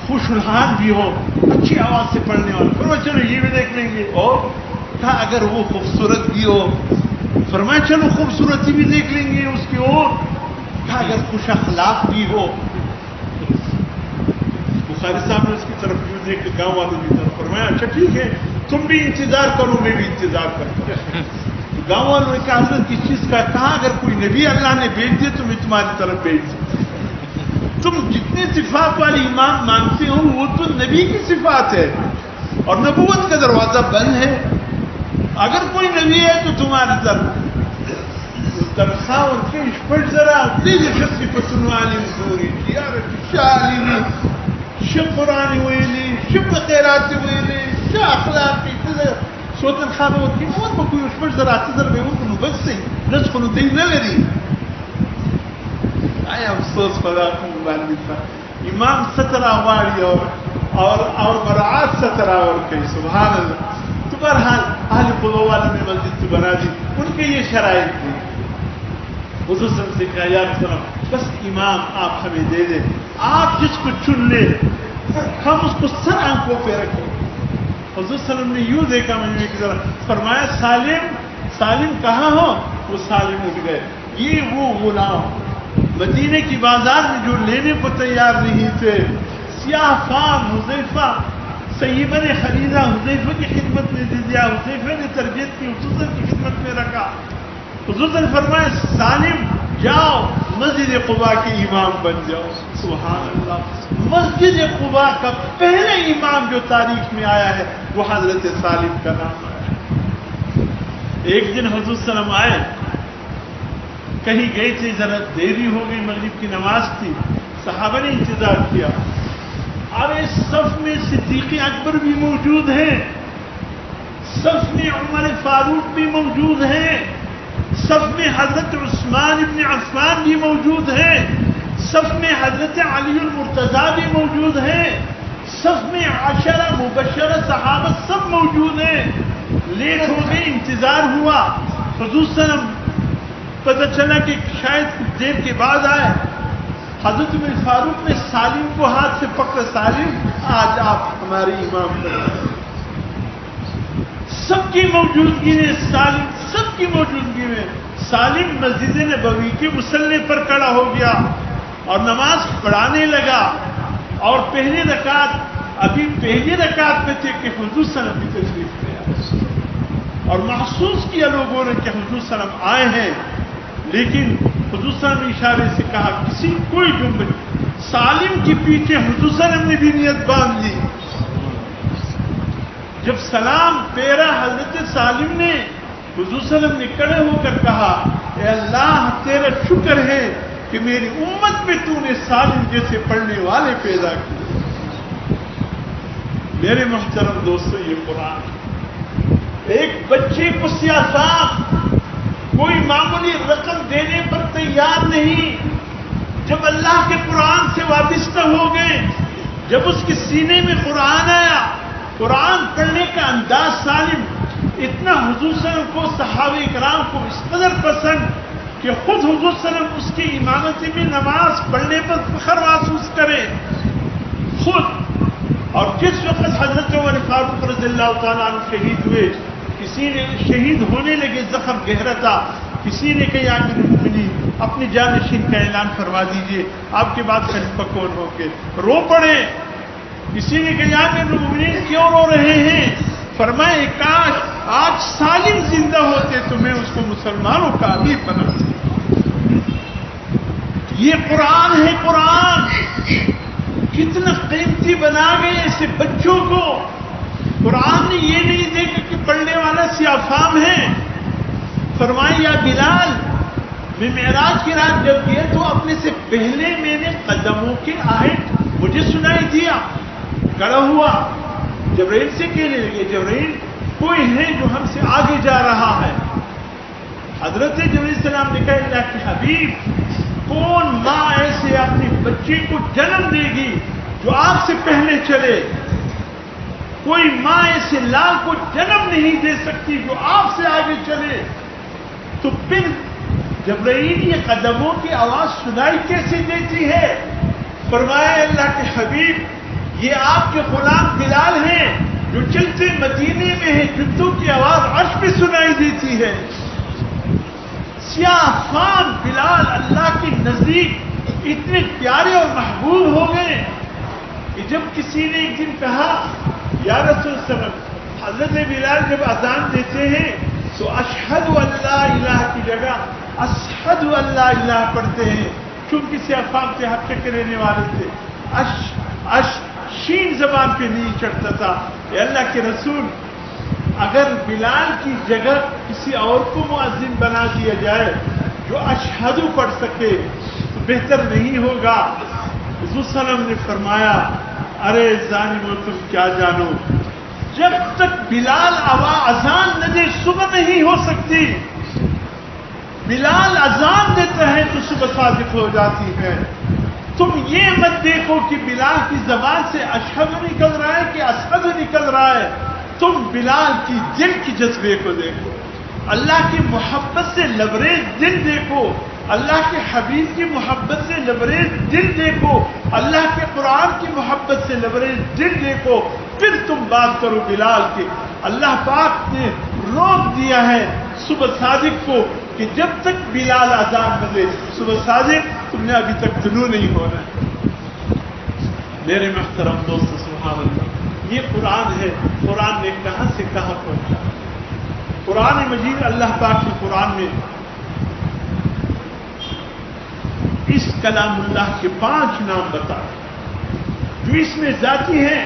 S1: خوش الحان بھی ہو، اچھی آواز سے پڑھنے والا. فرمایا چلو یہ بھی دیکھ لیں گے. اور کہا اگر وہ خوبصورت بھی ہو. فرمایا چلو خوبصورتی بھی دیکھ لیں گے اس کی. اور کہا اگر خوش اخلاق بھی ہو. بخاری صاحب نے اس کی طرف جو دیکھ گاؤں والوں کی طرف فرمایا اچھا ٹھیک ہے تم بھی انتظار کرو، میں بھی انتظار کرتا ہوں. گاؤں والوں نے کہا حضرت کس چیز کا؟ کہا اگر کوئی نبی اللہ نے بھیج دیا تو میں تمہاری طرف بھیج دوں. تم جتنے صفات والی امام مانتے ہو وہ تو نبی کی صفات ہے، اور نبوت کا دروازہ بند ہے. اگر کوئی نبی ہے تو تمہاری طرف تنخواہ اور کیش پر ذرا تیز شخصی پسند عالم دوری یار شاعری شب قرآن ویلی شب خیرات ویلی شا اخلاقی سوتن خواب ہوتی اور بکوی اس پر ذرا تذر بے اوپنو بکسی نسخ نو دی نلری. آیا افسوس خدا کو باندی تھا. امام 17 واری اور مراعات 17 اور کئی سبحان اللہ. تو بہرحال اہل قباء والوں نے مسجد تو بنا دی، ان کے یہ شرائط تھی. حضور صلی اللہ علیہ وسلم سے کہا یا رسول اللہ بس امام آپ ہمیں دے دیں، آپ جس کو چن لیں ہم اس کو سر آنکھوں پہ رکھیں. حضور صلی اللہ علیہ وسلم نے یوں دیکھا مجھے کی طرح، فرمایا سالم کہاں ہو؟ وہ سالم اٹھ گئے. یہ وہ غلام مدینے کی بازار میں جو لینے کو تیار نہیں تھے، سیاہ فام حذیفہ، سیبہ نے خریدا، حذیفہ کی خدمت میں دے دیا، حذیفہ نے تربیت کی، حضور کی خدمت میں رکھا۔ حضور نے فرمایا سالم جاؤ مسجد قباء کے امام بن جاؤ۔ سبحان اللہ، مسجد قباء کا پہلا امام جو تاریخ میں آیا ہے وہ حضرت سالم کا نام آیا ہے۔ ایک دن حضور صلی اللہ علیہ وسلم آئے، کہیں گئے تھے، ذرا دیری ہو گئی، مغرب کی نماز تھی، صحابہ نے انتظار کیا۔ ارے صف میں صدیق اکبر بھی موجود ہیں، صف میں عمر فاروق بھی موجود ہیں، صف میں حضرت عثمان ابن عفان بھی موجود ہیں، صف میں حضرت علی المرتضیٰ بھی موجود ہیں، صف میں عشرہ مبشرہ صحابہ سب موجود ہیں۔ لیٹ ہو گئی، انتظار ہوا، حضور صلی اللہ علیہ وسلم پتہ چلا کہ شاید کچھ دیر کے بعد آئے۔ حضرت عمر فاروق نے سالم کو ہاتھ سے پکڑا، سالم آج آپ ہمارے امام بنے۔ سب کی موجودگی میں سالم، سب کی موجودگی میں سالم مسجد نبوی کے مصلی پر کھڑا ہو گیا اور نماز پڑھانے لگا، اور پہلی رکعت میں تھے کہ حضور صلی اللہ علیہ وسلم کی تشریف لے آئے، اور محسوس کیا لوگوں نے کہ حضور صلی اللہ علیہ وسلم آئے ہیں، لیکن حضور صلی اللہ علیہ وسلم نے اشارے سے کہا کوئی جملہ، سالم کے پیچھے حضور صلی اللہ علیہ وسلم نے بھی نیت باندھ لی۔ جب سلام پھیرا حضرت سالم نے، حضور صلی اللہ علیہ وسلم نے کھڑے ہو کر کہا اے اللہ تیرا شکر ہے کہ میری امت میں تو نے سالم جیسے پڑھنے والے پیدا کیے۔ میرے محترم دوستو، یہ قرآن ایک بچے کو سیاست کوئی معمولی رقم دینے پر تیار نہیں۔ جب اللہ کے قرآن سے وابستہ ہو گئے، جب اس کے سینے میں قرآن آیا، قرآن پڑھنے کا انداز سالم اتنا حضور صلی اللہ علیہ وسلم کو، صحابہ کرام کو اس قدر پسند کہ خود حضور صلی اللہ علیہ وسلم اس کی امامتی میں نماز پڑھنے پر فخر محسوس کرے خود۔ اور جس وقت حضرت عمر فاروق رضی اللہ تعالیٰ عنہ شہید ہوئے، کسی نے شہید ہونے لگے، زخم گہرا تھا، کسی نے کہا امیر المومنین اپنی جانشین کا اعلان فرما دیجئے، آپ کے بعد خلیفہ کون ہوں گے؟ رو پڑے۔ کسی نے کہا امیر المومنین کیوں رو رہے ہیں؟ فرمائے کاش آج سالم زندہ ہوتے تو میں اس کو مسلمانوں کا امیر بناتا۔ یہ قرآن ہے، قرآن کتنا قیمتی بنا گئے ایسے بچوں کو۔ قرآن نے یہ نہیں دیکھا کہ پڑھنے والا سیاہ ہے۔ فرمایا یا بلال، میں معراج کی رات جب گیا تو اپنے سے پہلے میں نے قدموں کی آہٹ مجھے سنائی دیا۔ کھڑا ہوا، جبرائیل سے کہنے لگے جبرائیل کوئی ہے جو ہم سے آگے جا رہا ہے۔ حضرت جبرائیل السلام نے کہا اللہ کے حبیب، کون ماں ایسے اپنے بچے کو جنم دے گی جو آپ سے پہلے چلے؟ کوئی ماں ایسے لال کو جنم نہیں دے سکتی جو آپ سے آگے چلے۔ تو پھر جبرائیل یہ قدموں کی آواز سنائی کیسے دیتی ہے؟ فرمایا اللہ کے حبیب، یہ آپ کے غلام بلال ہیں جو چلتے مدینے میں ہیں، جوتوں کی آواز عرش پہ سنائی دیتی ہے۔ سیاہ فام بلال اللہ کے نزدیک اتنے پیارے اور محبوب ہو گئے کہ جب کسی نے ایک دن کہا یا رسول صلی اللہ علیہ وسلم، حضرت بلال جب اذان دیتے ہیں تو اشہد اللہ الہ کی جگہ اشہد اللہ الہ پڑھتے ہیں، چونکہ سیاہ فام سے ہٹ کے رہنے والے تھے، شین زبان پہ نہیں چڑھتا تھا۔ اے اللہ کے رسول، اگر بلال کی جگہ کسی اور کو مؤذن بنا دیا جائے جو اشہد پڑھ سکے تو بہتر نہیں ہوگا؟ حضور صلی اللہ علیہ وسلم نے فرمایا ارے ظالمو، تم کیا جانو، جب تک بلال اذان نہ دے صبح نہیں ہو سکتی۔ بلال اذان دیتا ہے تو صبح صادق ہو جاتی ہے۔ تم یہ مت دیکھو کہ بلال کی زبان سے اشہد نکل رہا ہے کہ اسحد نکل رہا ہے، تم بلال کی دل کی جذبے کو دیکھو، اللہ کی محبت سے لبریز دل دیکھو، اللہ کے حبیب کی محبت سے لبریز دل دیکھو، اللہ کے قرآن کی محبت سے لبریز دل دیکھو، پھر تم بات کرو بلال کے۔ اللہ پاک نے روک دیا ہے صبح صادق کو کہ جب تک بلال اذان نہ دے صبح صادق، تو تم نے ابھی تک طلوع نہیں ہونا ہے۔ میرے محترم دوست سبحان اللہ، یہ قرآن ہے، قرآن نے کہاں سے کہاں پہنچا۔ قرآن مجید اللہ پاک کے قرآن میں اس کلام اللہ کے 5 نام بتائے جو اس میں ذاتی ہیں،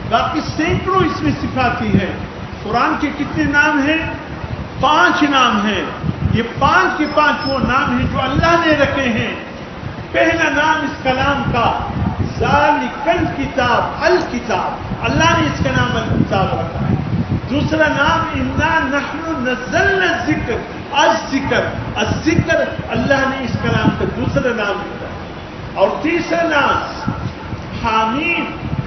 S1: باقی سینکڑوں اس میں صفاتی ہیں۔ قرآن کے کتنے نام ہیں؟ 5 نام ہیں۔ یہ 5 کے 5 وہ نام ہیں جو اللہ نے رکھے ہیں۔ پہلا نام اس کلام کا ذالک الکتاب، الکتاب، اللہ نے اس کا نام الکتاب رکھا ہے۔ دوسرا نام انا نحن نزلنا الذکر، الذکر، الذکر، اللہ نے اس کلام کا دوسرا نام رکھا ہے۔ اور تیسرا نام حامیم،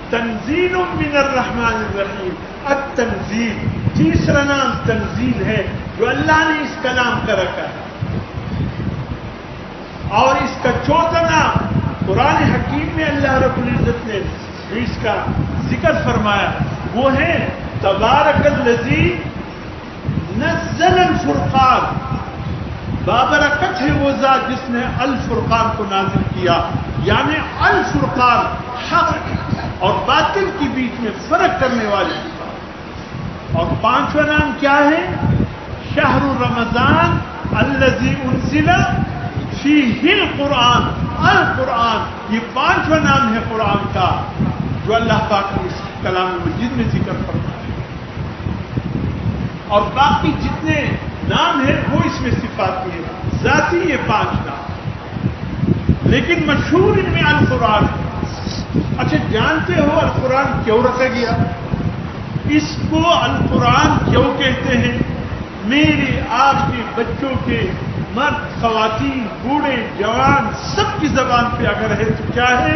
S1: تنزیل من الرحمن الرحیم، التنزیل، تیسرا نام تنزیل ہے جو اللہ نے اس کلام کا رکھا ہے۔ اور اس کا چوتھا نام قرآن حکیم میں اللہ رب العزت نے جو اس کا ذکر فرمایا وہ ہے تبارک الذی نزل الفرقان، بابرکت ہے وہ ذات جس نے الفرقان کو نازل کیا، یعنی الفرقان حق اور باطل کے بیچ میں فرق کرنے والی کتاب۔ اور 5واں نام کیا ہے؟ شہر رمضان الذی انزل فیہ القرآن، القرآن، یہ 5واں نام ہے قرآن کا جو اللہ پاک نے اس کلام مجید میں ذکر فرمایا۔ اور باقی جتنے نام ہیں وہ اس میں صفاتی ہیں، ذاتی یہ 5 نام، لیکن مشہور ان میں القرآن ہے۔ اچھا جانتے ہو القرآن کیوں رکھا گیا؟ اس کو القرآن کیوں کہتے ہیں؟ میرے آپ کے بچوں کے مرد، خواتین، بوڑھے، جوان سب کی زبان پہ اگر ہے تو کیا ہے؟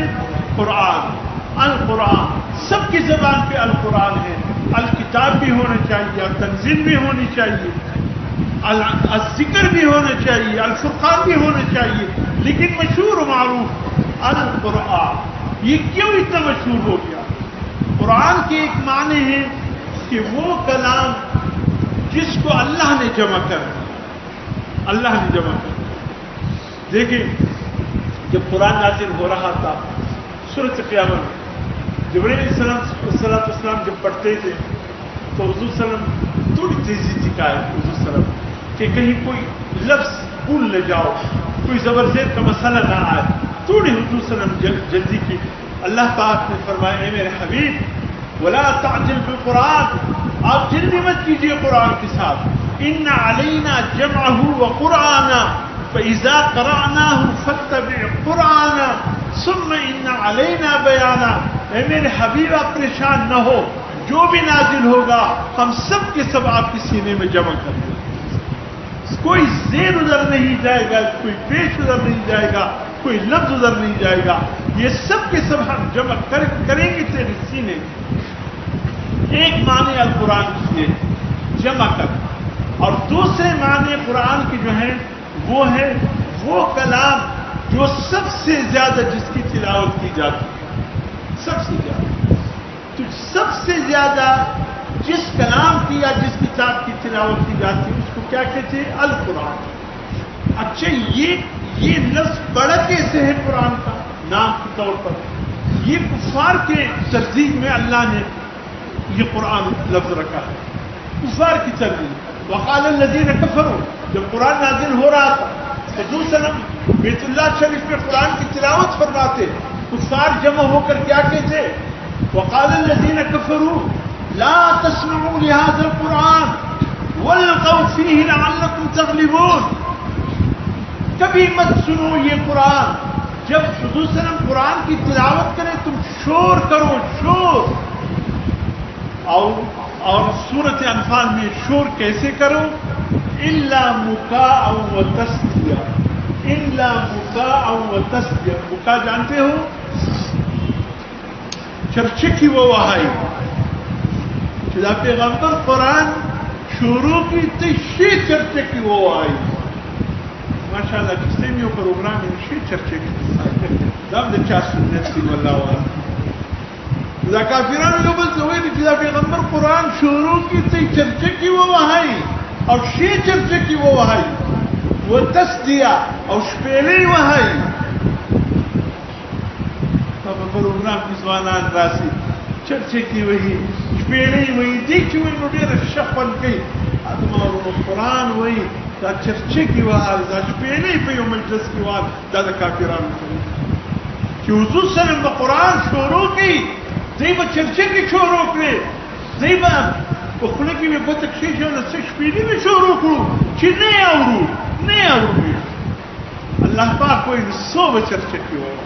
S1: قرآن، القرآن، سب کی زبان پہ القرآن ہے۔ الکتاب بھی ہونا چاہیے، التنزیل بھی ہونی چاہیے، الذکر بھی ہونا چاہیے، الفرقان بھی ہونا چاہیے، لیکن مشہور و معروف القرآن۔ یہ کیوں اتنا مشہور ہو گیا؟ قرآن کے ایک معنی ہے کہ وہ کلام جس کو اللہ نے جمع کر دیا، اللہ نے جمع کر دیا۔ دیکھیں جب قرآن نازل ہو رہا تھا سورۃ قیامت، جبرائیل علیہ السلام جب پڑھتے تھے تو حضور صلی اللہ علیہ وسلم تھوڑی تیزی دکھائے حضور صلی اللہ علیہ وسلم کہ کہیں کوئی لفظ بھول نہ جاؤ، کوئی زبر زیر کا مسئلہ نہ آئے، تھوڑی حضور صلی اللہ علیہ وسلم جلدی کی۔ اللہ پاک نے فرمایا اے میرے حبیب ولا تعجل بالقرآن، آپ جلدی مت کیجیے قرآن کے ساتھ، ان علینا جمعہ وقرآنا فاذا قرأناه فاتبع قرآنا ثم ان علینا بیانا۔ اے میرے حبیب آپ پریشان نہ ہو، جو بھی نازل ہوگا ہم سب کے سب آپ کے سینے میں جمع کر دیں گے، کوئی زیر ادھر نہیں جائے گا، کوئی پیش ادھر نہیں جائے گا، کوئی لفظ ادھر نہیں جائے گا، یہ سب کے سب ہم جمع کریں گے تیرے سینے میں۔ ایک معنی القرآن کی ہے جمع کر، اور دوسرے معنی قرآن کی جو ہیں وہ ہے وہ کلام جو سب سے زیادہ جس کی تلاوت کی جاتی ہے، سب سے زیادہ، تو سب سے زیادہ جس کلام کی یا جس کتاب کی تلاوت کی جاتی ہے اس کو کیا کہتے ہیں؟ القرآن۔ اچھا یہ لفظ بڑا کیسے ہے قرآن کا نام کے طور پر؟ یہ کفار کے ترجیح میں اللہ نے یہ قرآن لفظ رکھا ہے، کفار کی ترجیح۔ وقال الذین کفروا، جب قرآن نازل ہو رہا تھا حضور صلی اللہ علیہ وسلم بیت اللہ شریف میں قرآن کی تلاوت فرماتے، کفار جمع ہو کر کیا کہتے؟ وقال الذین کفروا لا تسمعوا لهذا القرآن والغوا فیہ لعلکم تغلبون، کبھی مت سنو یہ قرآن، جب حضور صلی اللہ علیہ وسلم قرآن کی تلاوت کریں تم شور کرو، شور۔ اور سورۃ انفال میں شور کیسے کرو؟ الا مکاء و تصدیہ، الا مکاء و تصدیہ۔ مکاء جانتے ہو؟ چرچے کی وہ وہائی، خدا پیغمبر قرآن شروع کی تشی چرچے کی وہ وہائی۔ ماشاءاللہ کسی میں پروگرام ہے چرچے کی دم دے چا سنت کی والله اعلم۔ دا کافرانو یو بل څه وایي چې دا پیغمبر قرآن شروع کی تی چرچه کی وہ وہائی اور شی چرچه کی وہ وہائی، وہ تصدیہ اور شپیلی وہائی، پروگرام کې ځوانان راسي چرچه کې وایي شپېلۍ وایي دې کې وایي نو ډېره ښه خوند کوي زما ورونو قرآن وایي دا چرچه کې وهل دا شپېلۍ په یو مجلس کې وهل دا د کافرانو کوي چې حضور صلی الله علیه وسلم به قرآن شروع کړي دوی به چرچه کې شروع کړي دوی به په خوله کې مې ګوته کښېږي او څه شپېلۍ مې شروع کړو چې نه یې اورو نه یې اورو الله پاک وایي نو څو به چرچه کې ووایي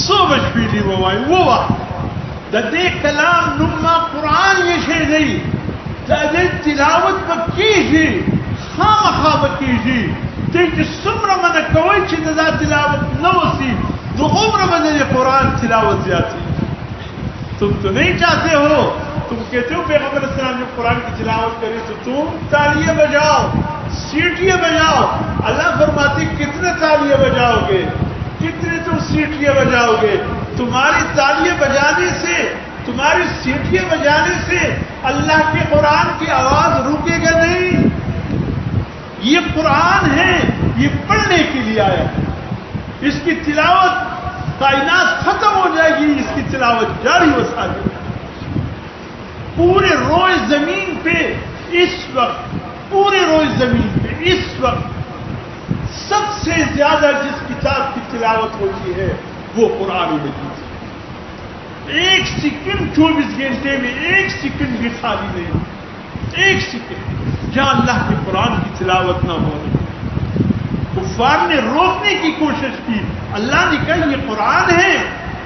S1: څو به شپېلۍ ووایي ووایه د دې کلام نوم ما قرآن ایښی دی د دې تلاوت به کېږي خامخا به کېږي دی چې څومره منع کوئ چې د دا تلاوت نہ وسی تو عمر میں نے یہ قرآن تلاوت زیادتی تم تو نہیں چاہتے ہو تم کہتے ہو پیغمبر علیہ السلام جب قرآن کی تلاوت کرے تو تم تالیاں بجاؤ سیٹیاں بجاؤ اللہ فرماتی کتنے تالیاں بجاؤ گے کتنے تم سیٹیاں بجاؤ گے تمہاری تالیاں بجانے سے تمہاری سیٹیاں بجانے سے اللہ کے قرآن کی آواز رکے گا نہیں یہ قرآن ہے یہ پڑھنے کے لیے آیا اس کی تلاوت کائنات ختم ہو جائے گی اس کی تلاوت جاری و ساری پورے روئے زمین پہ اس وقت پورے روئے زمین پہ اس وقت سب سے زیادہ جس کتاب کی تلاوت ہوتی ہے وہ قرآن مجید ایک سیکنڈ 24 گھنٹے میں ایک سیکنڈ بھی خالی نہیں ایک سیکنڈ جہاں اللہ کے قرآن کی تلاوت نہ ہو کفار نے روکنے کی کوشش کی اللہ نے کہا یہ قرآن ہے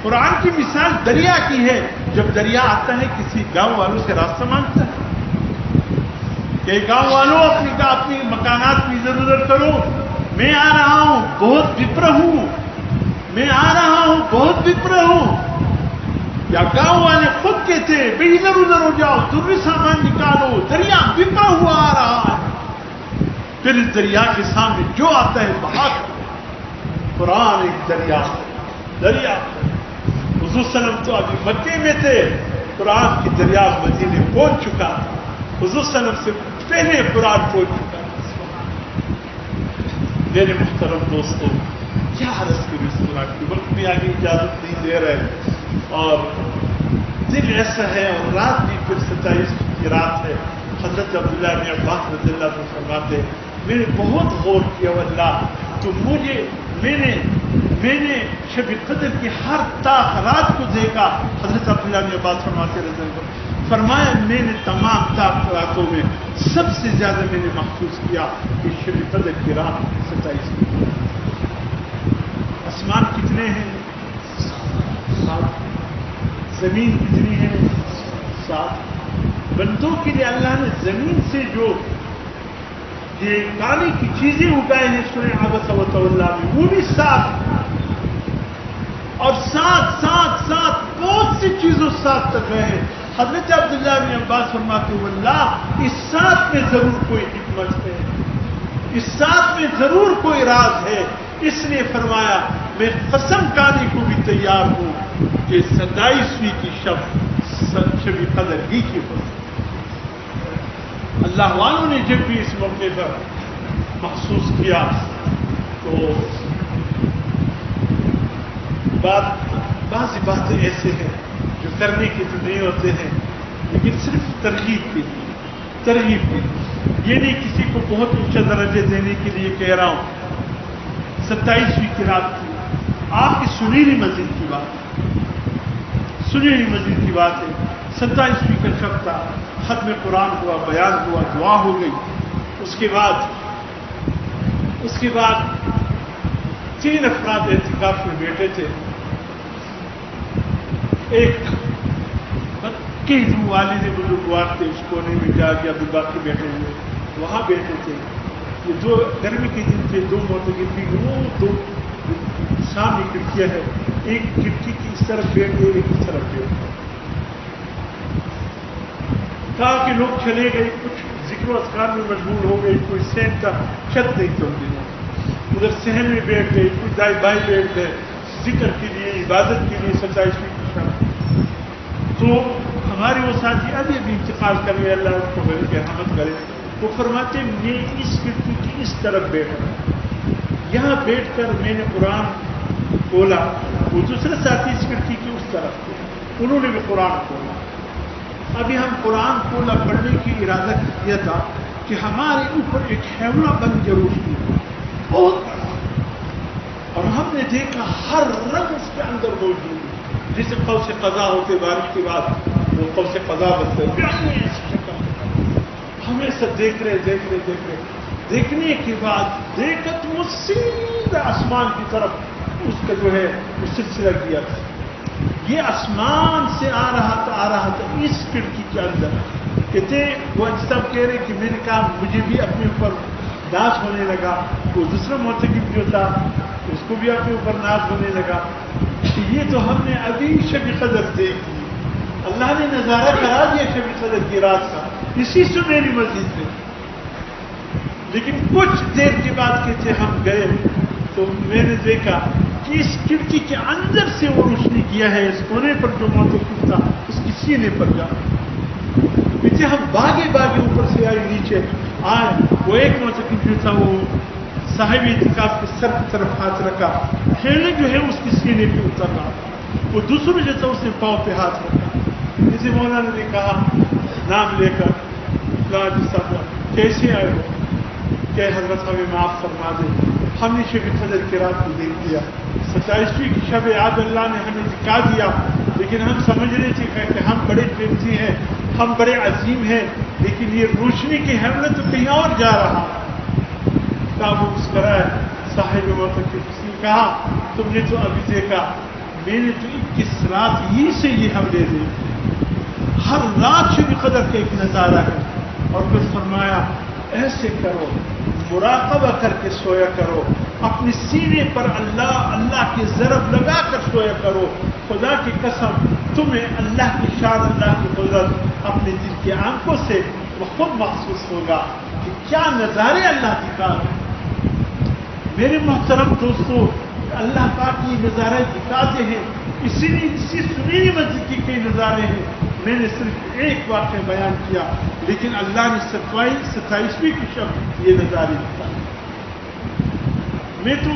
S1: قرآن کی مثال دریا کی ہے جب دریا آتا ہے کسی گاؤں والوں سے راستہ مانگتا ہے کہ گاؤں والوں اپنی مکانات کی ضرورت کرو میں آ رہا ہوں بہت وپر ہوں میں آ رہا ہوں بہت وپر ہوں یا گاؤں والے خود کہتے ہیں بھائی ادھر ادھر ہو جاؤ ضروری سامان نکالو دریا وپر ہوا آ رہا ہے پھر اس دریا کے سامنے جو آتا ہے بہا قرآن ایک دریا دریا حضور صلی اللہ علیہ وسلم تو ابھی مکے میں تھے قرآن کی دریا مدینے پہنچ چکا حضور صلی اللہ علیہ وسلم سے پہلے قرآن پہنچ چکا میرے محترم دوستوں کیا عرض کری اس قرآن کی وقت میں آگے اجازت نہیں دے رہے اور دل ایسا ہے اور رات بھی پھر 27 کی رات ہے حضرت عبداللہ بن عباس رضی اللہ عنہ فرماتے میں نے بہت غور کیا اللہ تو مجھے میں نے شب قدر کی ہر تاخ رات کو دیکھا حضرت عبداللہ بن عباس فرماتے رضی اللہ عنہ فرمایا میں نے تمام تاخ راتوں میں سب سے زیادہ میں نے محسوس کیا کہ شب قدر کی رات 27 کی آسمان کتنے ہیں 7 زمین کتنی ہے 7 بندوں کے لیے اللہ نے زمین سے جو یہ کالی کی چیزیں اگائے ہیں سورہ عبس و تولا میں وہ بھی 7 اور ساتھ بہت سی چیزوں ساتھ تک گئے ہیں حضرت عبداللہ بن عباس فرماتے ہیں واللہ اس 7 میں ضرور کوئی حکمت ہے اس 7 میں ضرور کوئی راز ہے اس نے فرمایا میں قسم کھانے کو بھی تیار ہوں کہ 27ویں کی شب قدر ہی کی ہو اللہ والوں نے جب بھی اس موقع پر محسوس کیا تو بعض باتیں ایسے ہیں جو کرنے کے تو نہیں ہوتے ہیں لیکن صرف ترغیب کے لیے یہ نہیں کسی کو بہت اونچا درجے دینے کے لیے کہہ رہا ہوں 27ویں کی رات تھی آپ کی سنہری منزل کی بات ہے 27ویں کا شب تھا ختم قرآن ہوا بیان ہوا دعا ہو گئی اس کے بعد 3 افراد اعتکاف میں بیٹھے تھے ایک کے والد بزرگوار تھے اس کونے میں جا کے ابھی باقی بیٹھے ہوئے وہاں بیٹھے تھے یہ 2 گرمی کے دن تھے 2 موتقفین وہ 2 سامنے کھڑکیاں ہے ایک کھڑکی کی اس طرف بیٹھ گئے ایک اس طرف بیٹھ گئے کہا کہ لوگ چلے گئے کچھ ذکر و اذکار میں مشغول ہو گئے کوئی سین کا چھت نہیں تھا ادھر صحن میں بیٹھ گئے کچھ دائیں بائیں بیٹھ گئے ذکر کے لیے عبادت کے لیے 27ویں کی شب تو ہمارے وہ ساتھی ابھی انتقال کر گئے اللہ اس کو رحمت کرے وہ فرماتے میں اس کھڑکی کی اس طرف بیٹھ رہا یہاں بیٹھ کر میں نے قرآن کھولا وہ دوسرے ساتھی اس کھڑکی کی اس طرف تھے، انہوں نے بھی قرآن کھولا۔ ابھی ہم قرآن کھولا پڑھنے کی ارادہ کیا تھا کہ ہمارے اوپر ایک حیولہ بن کے روشنی بہت بڑا، اور ہم نے دیکھا ہر رنگ اس کے اندر موجود ہے، جسے قوس قزح ہوتے بارش کے بعد وہ قوس قزح بنتے ایسی شکل، ہمیں سب دیکھ رہے، دیکھنے کے بعد دیکھت وہ سیدھا آسمان کی طرف اس کا جو ہے وہ سلسلہ کیا تھا، یہ آسمان سے آ رہا تھا اس کھڑکی کے اندر۔ کہتے وہ سب کہہ رہے کہ میں نے کہا مجھے بھی اپنے اوپر ناز ہونے لگا، وہ دوسرا معتکف جو تھا اس کو بھی اپنے اوپر ناز ہونے لگا کہ یہ تو ہم نے ابھی شب قدر دیکھ لی، اللہ نے نظارہ کرا دیا شب قدر کی رات کا اسی سنہری مسجد میں۔ لیکن کچھ دیر کے بعد کہتے ہم گئے تو میں نے دیکھا کہ اس کھڑکی کے اندر سے وہ روشنی کیا ہے، اس کونے پر جو معتکف تھا اس کی سینے پر جا، پیچھے ہم باغے اوپر سے آئے، نیچے آئے، وہ ایک معتکف جو تھا وہ صاحب اعتکاف کے سر کی طرف ہاتھ رکھا، کھیلے جو ہے اس کی سینے پہ اتر رہا تھا، وہ دوسرے جو تھا اس نے پاؤں پہ ہاتھ رکھا، جسے مولانا نے کہا نام لے کر صاحب کیسے آئے ہو، کہ حضرت ہمیں معاف فرما دے، ہم نے شب قدر کی رات کو دیکھ لیا، 27ویں کی شب عاد اللہ نے ہمیں دکھا دیا، لیکن ہم سمجھ رہے تھے کہ ہم بڑے پریمسی ہیں، ہم بڑے عظیم ہیں، لیکن یہ روشنی کی حملت تو کہیں اور جا رہا۔ وہ مسکرائے، صاحب معتکف نے کہا تم نے تو ابھی دیکھا، میں نے تو 21 رات ہی سے یہ حملے دیکھے، ہر رات شب قدر کا ایک نظارہ ہے۔ اور پھر فرمایا ایسے کرو، مراقبہ کر کے سویا کرو، اپنے سینے پر اللہ کی ضرب لگا کر سویا کرو، خدا کی قسم تمہیں اللہ کی شان، اللہ کی قدرت اپنے دل کی آنکھوں سے وہ خود محسوس ہوگا کہ کیا نظارے اللہ دکھا رہے۔ میرے محترم دوستو، اللہ پاک یہ نظارے دکھاتے ہیں، اسی سنہری مسجد کے کئی نظارے ہیں، میں نے صرف ایک واقعہ بیان کیا، لیکن اللہ نے 27ویں کی شب یہ نظارے دکھائے۔ میں تو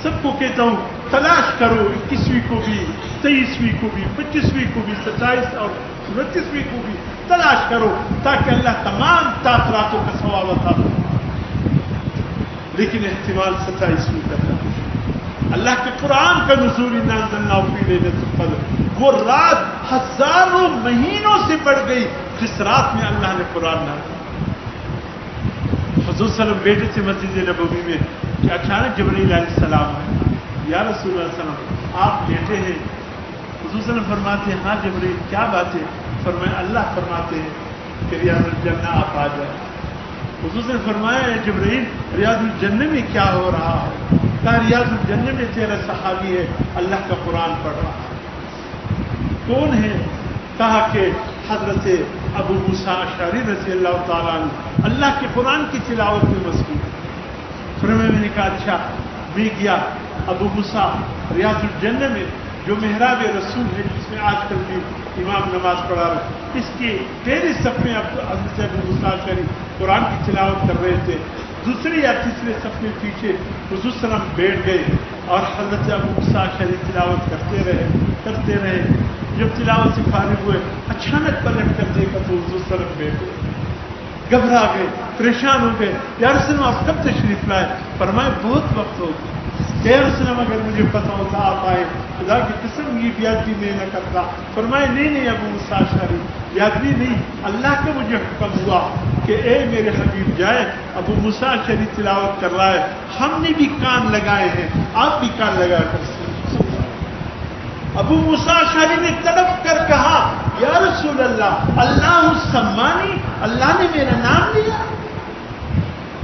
S1: سب کو کہتا ہوں تلاش کرو، 21ویں کو بھی، 23ویں کو بھی، 25ویں کو بھی، 27 اور 29ویں کو بھی تلاش کرو، تاکہ اللہ تمام تات راتوں کا ثواب عطا کرے۔ لیکن احتمال 27ویں کا تھا، اللہ کے قرآن کا نزول انا انزلناہ فی لیلۃ القدر، وہ رات ہزاروں مہینوں سے بڑھ گئی جس رات میں اللہ نے قرآن نازل کیا۔ حضور صلی اللہ علیہ وسلم بیٹھے تھے مسجد نبوی میں کہ اچانک جبرائیل علیہ السلام آئے، یا رسول اللہ صلی اللہ علیہ وسلم آپ بیٹھے ہیں؟ حضور صلی اللہ علیہ وسلم فرماتے ہیں ہاں جبرائیل کیا بات ہے؟ فرمایا اللہ فرماتے ہیں کہ ریاض الجنہ آپ آ جائیں۔ حضور نے فرمایا جبرائیل ریاض الجنہ میں کیا ہو رہا ہے؟ کہا ریاض الجنہ میں تیرا صحابی ہے، اللہ کا قرآن پڑھ رہا ہے۔ کون ہے؟ کہا کہ حضرت ابو موسیٰ اشعری رضی اللہ تعالیٰ عنہ اللہ کے قرآن کی تلاوت میں مصروف۔ فرمایا میں نے کہا اچھا، میں گیا ابو موسیٰ ریاض الجنہ میں جو محراب رسول ہے جس میں آج کل بھی امام نماز پڑھا رہے، اس کے پہلے صف میں حضرت ابو موسیٰ اشعری قرآن کی تلاوت کر رہے تھے، دوسرے یا تیسرے صف میں پیچھے حضور صلی اللہ علیہ وسلم بیٹھ گئے اور حضرت ابو موسیٰ اشعری تلاوت کرتے رہے۔ جب تلاوت سے فارغ ہوئے اچانک پلٹ کر دیکھا تو حضور صلی اللہ علیہ وسلم بیٹھ گئے، گھبرا گئے، پریشان ہو گئے، یا رسول اللہ آپ کب تشریف لائے؟ فرمائے بہت وقت ہو گیا۔ کہ رسول اللہ اگر مجھے پتا ہوتا آپ آئے، خدا کی قسم یہ بیادبی میں نہ کرتا۔ فرمائے نہیں ابو موسیٰ اشعری بیادبی نہیں، اللہ کا مجھے حکم ہوا کہ اے میرے حبیب جائے، ابو موسیٰ اشعری تلاوت کر رہا ہے، ہم نے بھی کان لگائے ہیں، آپ بھی کان لگا کر سنیں۔ ابو موسیٰ اشعری نے تڑپ کر کہا یا رسول اللہ، اللہ السمانی، اللہ نے میرا نام لیا؟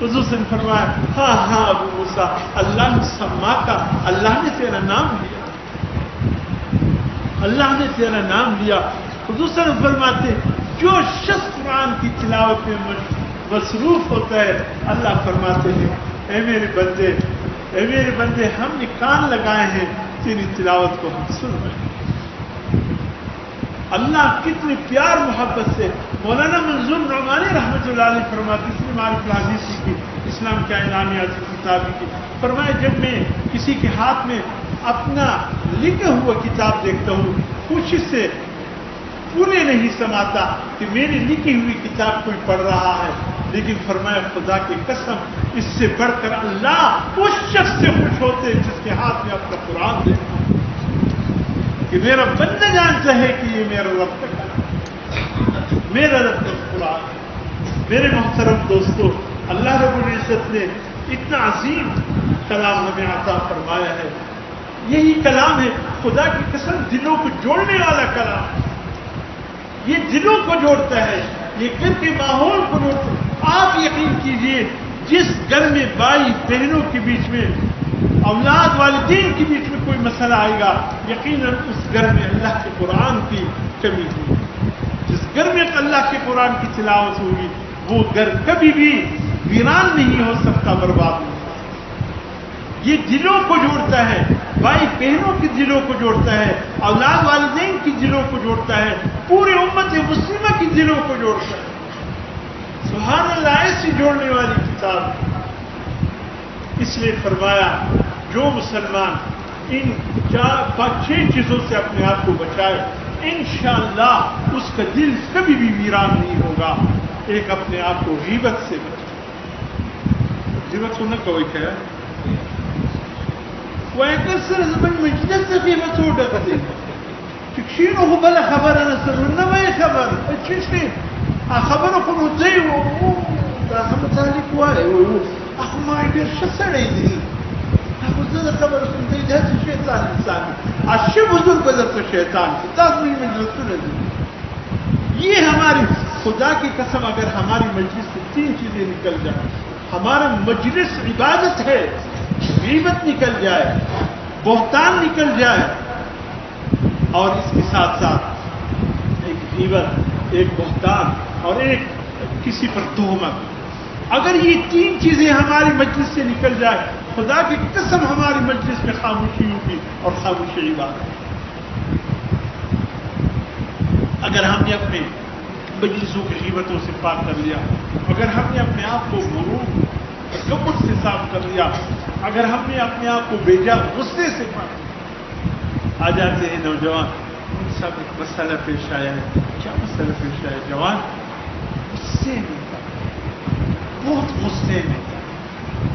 S1: حضور سے فرمایا ہاں ابو موسیٰ، اللہ نے سما کا، اللہ نے تیرا نام لیا، اللہ نے تیرا نام لیا۔ حضور سے فرماتے جو شخص قرآن کی تلاوت میں مصروف ہوتا ہے، اللہ فرماتے ہیں اے میرے بندے ہم نے کان لگائے ہیں، تیری تلاوت کو ہم سن رہے ہیں۔ اللہ کتنے پیار محبت سے مولانا منظور نعمانی رحمۃ اللہ علیہ فرماتے اس نے معرفت الحدیث کی، اسلام کا اعلامیہ کتابی کی، فرمایا جب میں کسی کے ہاتھ میں اپنا لکھا ہوا کتاب دیکھتا ہوں، خوشی سے پورے نہیں سماتا کہ میری لکھی ہوئی کتاب کوئی پڑھ رہا ہے، لیکن فرمایا خدا کی قسم اس سے بڑھ کر اللہ اس شخص سے خوش ہوتے جس کے ہاتھ میں اپنا قرآن دے کہ میرا بندہ جانتا ہے کہ یہ میرا رب کا کلام، میرا رب کا قرآن۔ میرے محترم دوستو، اللہ رب العزت نے اتنا عظیم کلام ہمیں عطا فرمایا ہے، یہی کلام ہے خدا کی قسم دلوں کو جوڑنے والا کلام، یہ دلوں کو جوڑتا ہے، یہ گھر کے ماحول کو جوڑتا ہے۔ آپ یقین کیجئے جس گھر میں بھائی بہنوں کے بیچ میں، اولاد والدین کے بیچ میں کوئی مسئلہ آئے گا، یقیناً اس گھر میں اللہ کے قرآن کی کمی ہوگی۔ جس گھر میں اللہ کے قرآن کی تلاوت ہوگی وہ گھر کبھی بھی ویران نہیں ہو سکتا، برباد نہیں ہو سکتا۔ یہ دلوں کو جوڑتا ہے، بھائی بہنوں کے دلوں کو جوڑتا ہے، اولاد والدین کی دلوں کو جوڑتا ہے، پورے امت مسلمہ کی دلوں کو جوڑتا ہے۔ سبحان اللہ، ایسی جوڑنے والی کتاب۔ اس لیے فرمایا جو مسلمان ان 4-5-6 چیزوں سے اپنے آپ کو بچائے، انشاءاللہ اس کا دل کبھی بھی ویران نہیں ہوگا۔ ایک اپنے آپ کو غیبت سے بچائے، غیبت ہونا کوئی کیا ہے ويكسر زمن مجلس في مسودة قديم تكشينه بلا خبر أنا سرنا ما يخبر تشيشين أخبركم زي أخو تهلك واي أخو ما يدير شسر يدري أخو زاد خبركم زي ده الشيطان الإنسان الشيء بزرگ بدر الشيطان تاز من مجلس یہ ہماری خدا کی قسم اگر ہماری مجلس سے 3 چیزیں نکل جائیں، ہمارا مجلس عبادت ہے، غیبت نکل جائے، بہتان نکل جائے، اور اس کے ساتھ ساتھ ایک غیبت، ایک بہتان اور ایک کسی پر تہمت، اگر یہ 3 چیزیں ہماری مجلس سے نکل جائے، خدا کی قسم ہماری مجلس میں خاموشی ہوگی اور خاموشی عبادت۔ اگر ہم نے اپنے مجلسوں کی غیبتوں سے پاک کر لیا، اگر ہم نے اپنے آپ کو غرور کپٹ سے صاف کر لیا، اگر ہم نے اپنے آپ کو بیجا غصے سے پاک، آ جاتے ہیں نوجوان، ان سب ایک مسئلہ پیش آیا ہے۔ کیا مسئلہ پیش آیا؟ جوان غصے میں تھا، بہت غصے میں تھا،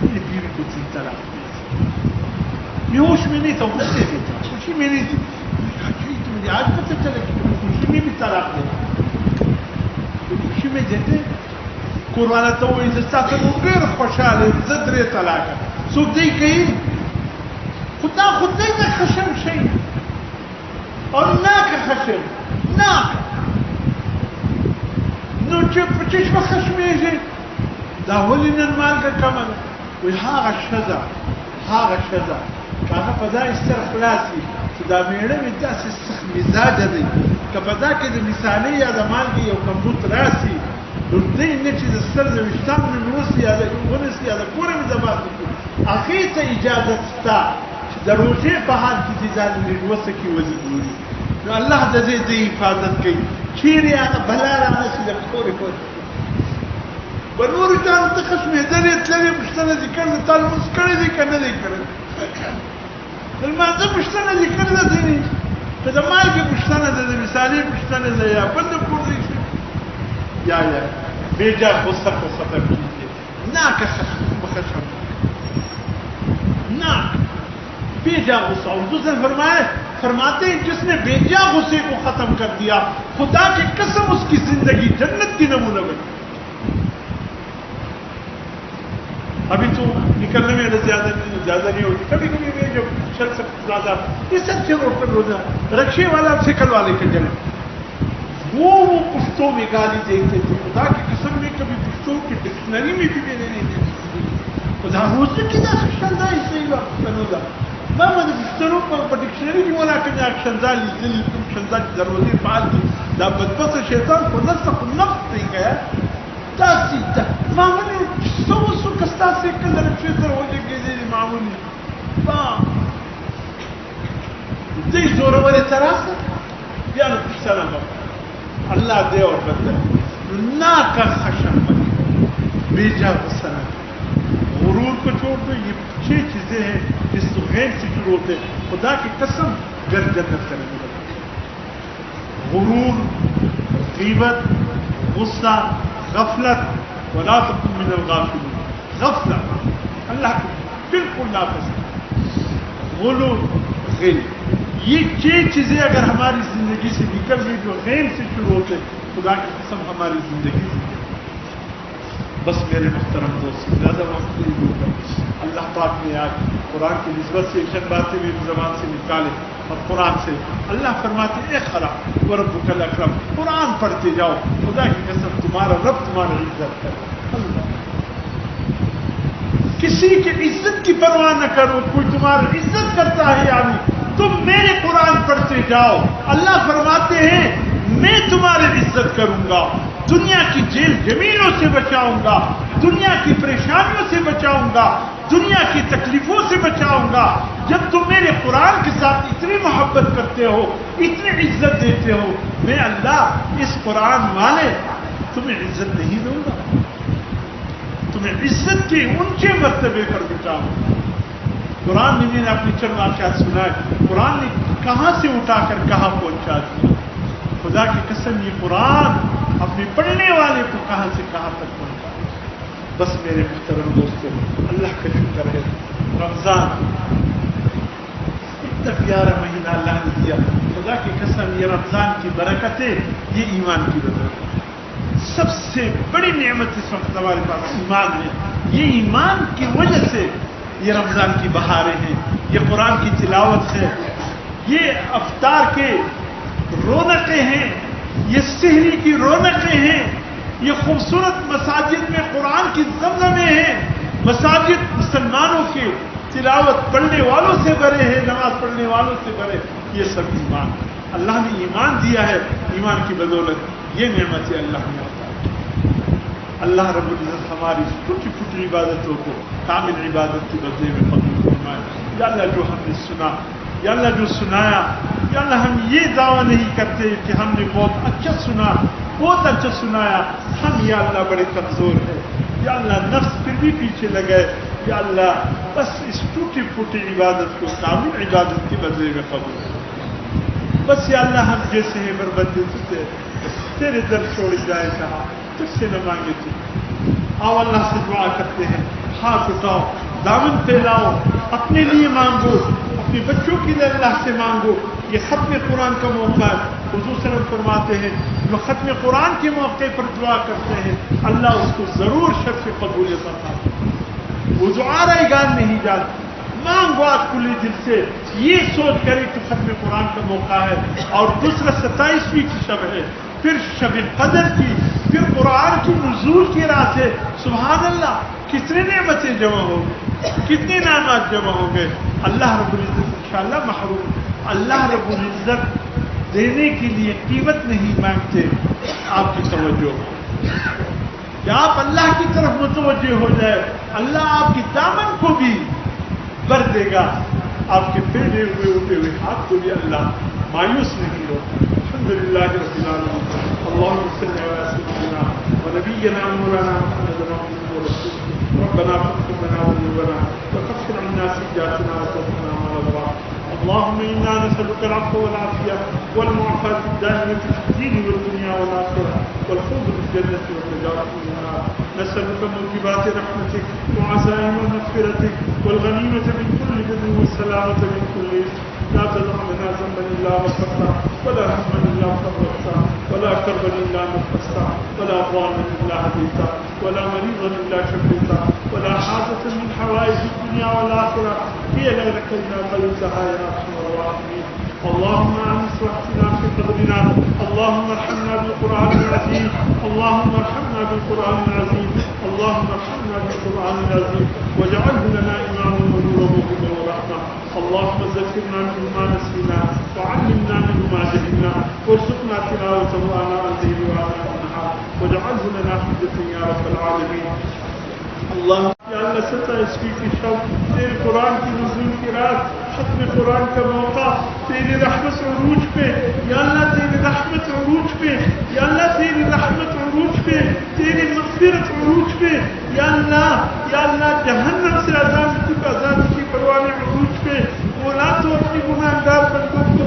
S1: میری بیوی کو 3 طلاق دی، یہ ہوش میں نہیں تھا، غصے میں تھا، خوشی میں نہیں تھی۔ مجھے آج پتہ چلا کہ خوشی میں بھی طلاق دے، خوشی میں دیتے قرآن تو وہ عزت غیر خوشحال زدر طلاق سوک دی کہیں خدا خود نہیں کا خشم شيء اور نہ کا خشم نہ نو چش په خشمېږي دا ولې نن مالګه کمه ده؟ وایي هغه ښځه هغه په دا استر خلاصي چې دا میړه مې داسې سخت مزاجه دی، که په دا کې د مثالې یا د مالګې یو کمبود راسي نو دی نه چې د سر د ویښتانو مې ونیسي یا د کوره مې دباسي کړي، هغې ته اجازت شته چې د روژې په حال کې دې ځان لږ کې وځي ګوري، نو الله د دې د حفاظت کوي، چیرې هغه بلا رانشي د کورې پورې په نورو چانو ته خشمېدلې تللې پوښتنه دې کړې تا لمونځ کړی دی که نه دی کړی؟ د لمانځه پوښتنه دې کړې ده ځینې، که د مالګې پوښتنه ده، د مثالې پوښتنه ده، یا بل د پوردی یا بیجا غصہ کو ختم کیجیے، نہ کا خشم، نہ بیجا غصہ۔ اردو سے فرماتے ہیں جس نے بیجا غصے کو ختم کر دیا، خدا کی قسم اس کی زندگی جنت کی نمونہ بنی۔ ابھی تو نکلنے میں زیادہ نہیں ہوتی، کبھی کبھی میں جب چل سکتا زیادہ یہ سب چیزوں پر روزہ رکشے والا سیکل والے کے جلے وہ پشتوں میں گالی دیتے تھے، خدا کی قسم میں کبھی پشتوں کی ڈکشنری میں بھی میں نے نہیں دیکھی، خدا روز کی دا شنزا ہی صحیح وقت سنوزا ماما دا پشتنوں پر ڈکشنری کی مولا کنیا شنزا لیزلی شنزا کی دروازے پال کی دا بدبخت شیطان کو نسخ نفس نہیں گیا تاسی دا معمولی سو کستا سے کل رکشے سر ہو جائے گئے دی معمولی دی زورور تراس یا نا پشتنا بابا اللہ دے اور بدل نہ کا خشم بنے، بیجا غصہ نہ، غرور کو چھوڑ دو. یہ 6 چیزیں ہیں جس کو غیب سے شروع ہوتے ہیں. خدا کی قسم گر جنت کرنے لگے. غرور، غیبت، غصہ، غفلت، ولا تکن من الغافلین. غفلت اللہ کو بالکل ناپسند. غلو، غل، یہ 6 چیزیں اگر ہماری زندگی سے نکل گئی جو غیب سے شروع ہوتے، خدا کی قسم ہماری زندگی سے بس. میرے محترم دوست، زیادہ وقت نہیں ہوگا. اللہ پاک نے آج قرآن کی نسبت سے چند باتیں بھی زبان سے نکالے اور قرآن سے اللہ فرماتے ہیں اقرا وربک الاکرم. قرآن پڑھتے جاؤ. خدا کی قسم تمہارا رب تمہاری عزت کرے. اللہ کسی کی عزت کی پرواہ نہ کرو. کوئی تمہاری عزت کرتا ہے یعنی تم میرے قرآن پڑھتے جاؤ. اللہ فرماتے ہیں میں تمہاری عزت کروں گا. دنیا کی جیل زمینوں سے بچاؤں گا. دنیا کی پریشانیوں سے بچاؤں گا. دنیا کی تکلیفوں سے بچاؤں گا. جب تم میرے قرآن کے ساتھ اتنی محبت کرتے ہو، اتنی عزت دیتے ہو، میں اللہ اس قرآن والے تمہیں عزت نہیں دوں گا. تمہیں عزت کے اونچے مرتبے پر بچاؤں گا. قرآن نے میں نے اپنی چند واقعات سنائے. قرآن نے کہاں سے اٹھا کر کہاں پہنچا دیا. خدا کی قسم یہ قرآن اپنے پڑھنے والے کو کہاں سے کہاں تک پہنچا. بس میرے محترم دوستوں، اللہ کا شکر ہے رمضان اتنا پیارا مہینہ اللہ نے دیا. خدا کی قسم یہ رمضان کی برکتیں یہ ایمان کی بدولت. سب سے بڑی نعمت اس وقت ہمارے پاس ایمان ہے. یہ ایمان کی وجہ سے یہ رمضان کی بہاریں ہیں، یہ قرآن کی تلاوت ہے، یہ افطار کے رونقیں ہیں، یہ سحری کی رونقیں ہیں، یہ خوبصورت مساجد میں قرآن کی زمزمیں ہیں. مساجد مسلمانوں کے تلاوت پڑھنے والوں سے بھرے ہیں، نماز پڑھنے والوں سے بھرے. یہ سب ایمان اللہ نے ایمان دیا ہے. ایمان کی بدولت یہ نعمت ہے اللہ نے عطا کی. اللہ رب العزت ہماری چھوٹی چھوٹی عبادتوں کو کامل عبادت کے بدلے میں قبول فرمائے. یا اللہ جو ہم نے سنا، یا اللہ جو سنایا، یا اللہ ہم یہ دعویٰ نہیں کرتے کہ ہم نے بہت اچھا سنا، بہت اچھا سنایا. ہم یا اللہ بڑے کمزور ہیں. یا اللہ نفس پھر بھی پیچھے لگے. یا اللہ بس اس ٹوٹی پھوٹی عبادت کو کامل عبادت کے بدلے میں قبول کریں. بس یا اللہ ہم جیسے ہیں بربندے سے تیرے در چھوڑ جائے کہا تجھ سے نہ مانگے تجھ. آؤ اللہ سے دعا کرتے ہیں. ہاتھ اٹھاؤ، دامن پھیلاؤ، اپنے لیے مانگو، اپنے بچوں کے لیے اللہ سے مانگو. یہ ختم قرآن کا موقع ہے. حضور صلی اللہ علیہ وسلم فرماتے ہیں جو ختم قرآن کے موقع پر دعا کرتے ہیں اللہ اس کو ضرور شرط قبولیت عطا کرتا ہے. وہ دعا رہے گا نہیں جاتی. مانگو آج کھلے دل سے، یہ سوچ کرے کہ ختم قرآن کا موقع ہے اور دوسرا 27ویں کی شب ہے، پھر شب قدر کی، پھر قرآن کی نزول کی رات ہے. سبحان اللہ، کتنے نعمتیں جمع ہو گئے، کتنے نعمات جمع ہو گئے. اللہ رب العزت انشاءاللہ محروم. اللہ رب العزت دینے کے لیے قیمت نہیں مانگتے. آپ کی توجہ کہ آپ اللہ کی طرف متوجہ ہو جائے، اللہ آپ کی دامن کو بھی بھر دے گا. آپ کے پھیلے ہوئے اٹھے ہوئے ہاتھ کو بھی اللہ مایوس نہیں ہوگا. الحمدللہ رب العالمین. اللہم صلی علی سیدنا و نبینا مولانا محمد رسول ربنا اغفر لنا ذنوبنا وكفر عنا سيئاتنا وتوفنا مع الابرار. اللهم انا نسالك العفو والعافيه والمعافاه الدائمه في الدين والدنيا والاخره والفوز بالجنه والنجاه من النار. نسالك موجبات رحمتك وعزائم مغفرتك والغنيمه من كل بر والسلامه من كل اثم. لا تدع لنا ذنبا الا غفرته ولا هما الا فرجته ولا كربا الا نفسته ولا ضالا الا هديته ولا مريضا الا شفيته ولا حاجة من حوائج الدنيا والآخرة هي لك إلا قضيتها يا أرحم الراحمين. اللهم أنس واحسنا في قدرنا. اللهم ارحمنا بالقرآن العظيم. اللهم ارحمنا بالقرآن العظيم. اللهم ارحمنا بالقرآن العظيم واجعله لنا إماما ونورا وهدى ورحمة. اللهم ذكرنا منه ما نسينا وعلمنا منه ما جهلنا وارزقنا تلاوته آناء الليل وآناء النهار واجعله لنا حجة يا رب العالمين. اللہ یا اللہ 27ویں کی شب تیرے قرآن کی نزول کی رات، ختم قرآن کا موقع، تیری رحمت عروج پہ یا اللہ، تیری رحمت عروج پہ یا اللہ، تیری رحمت عروج پہ، تیری مغفرت عروج پہ، یا اللہ جہنم سے آزادی کی پروان عروج پہ مولا تو اپنی گناہگار بندوں کو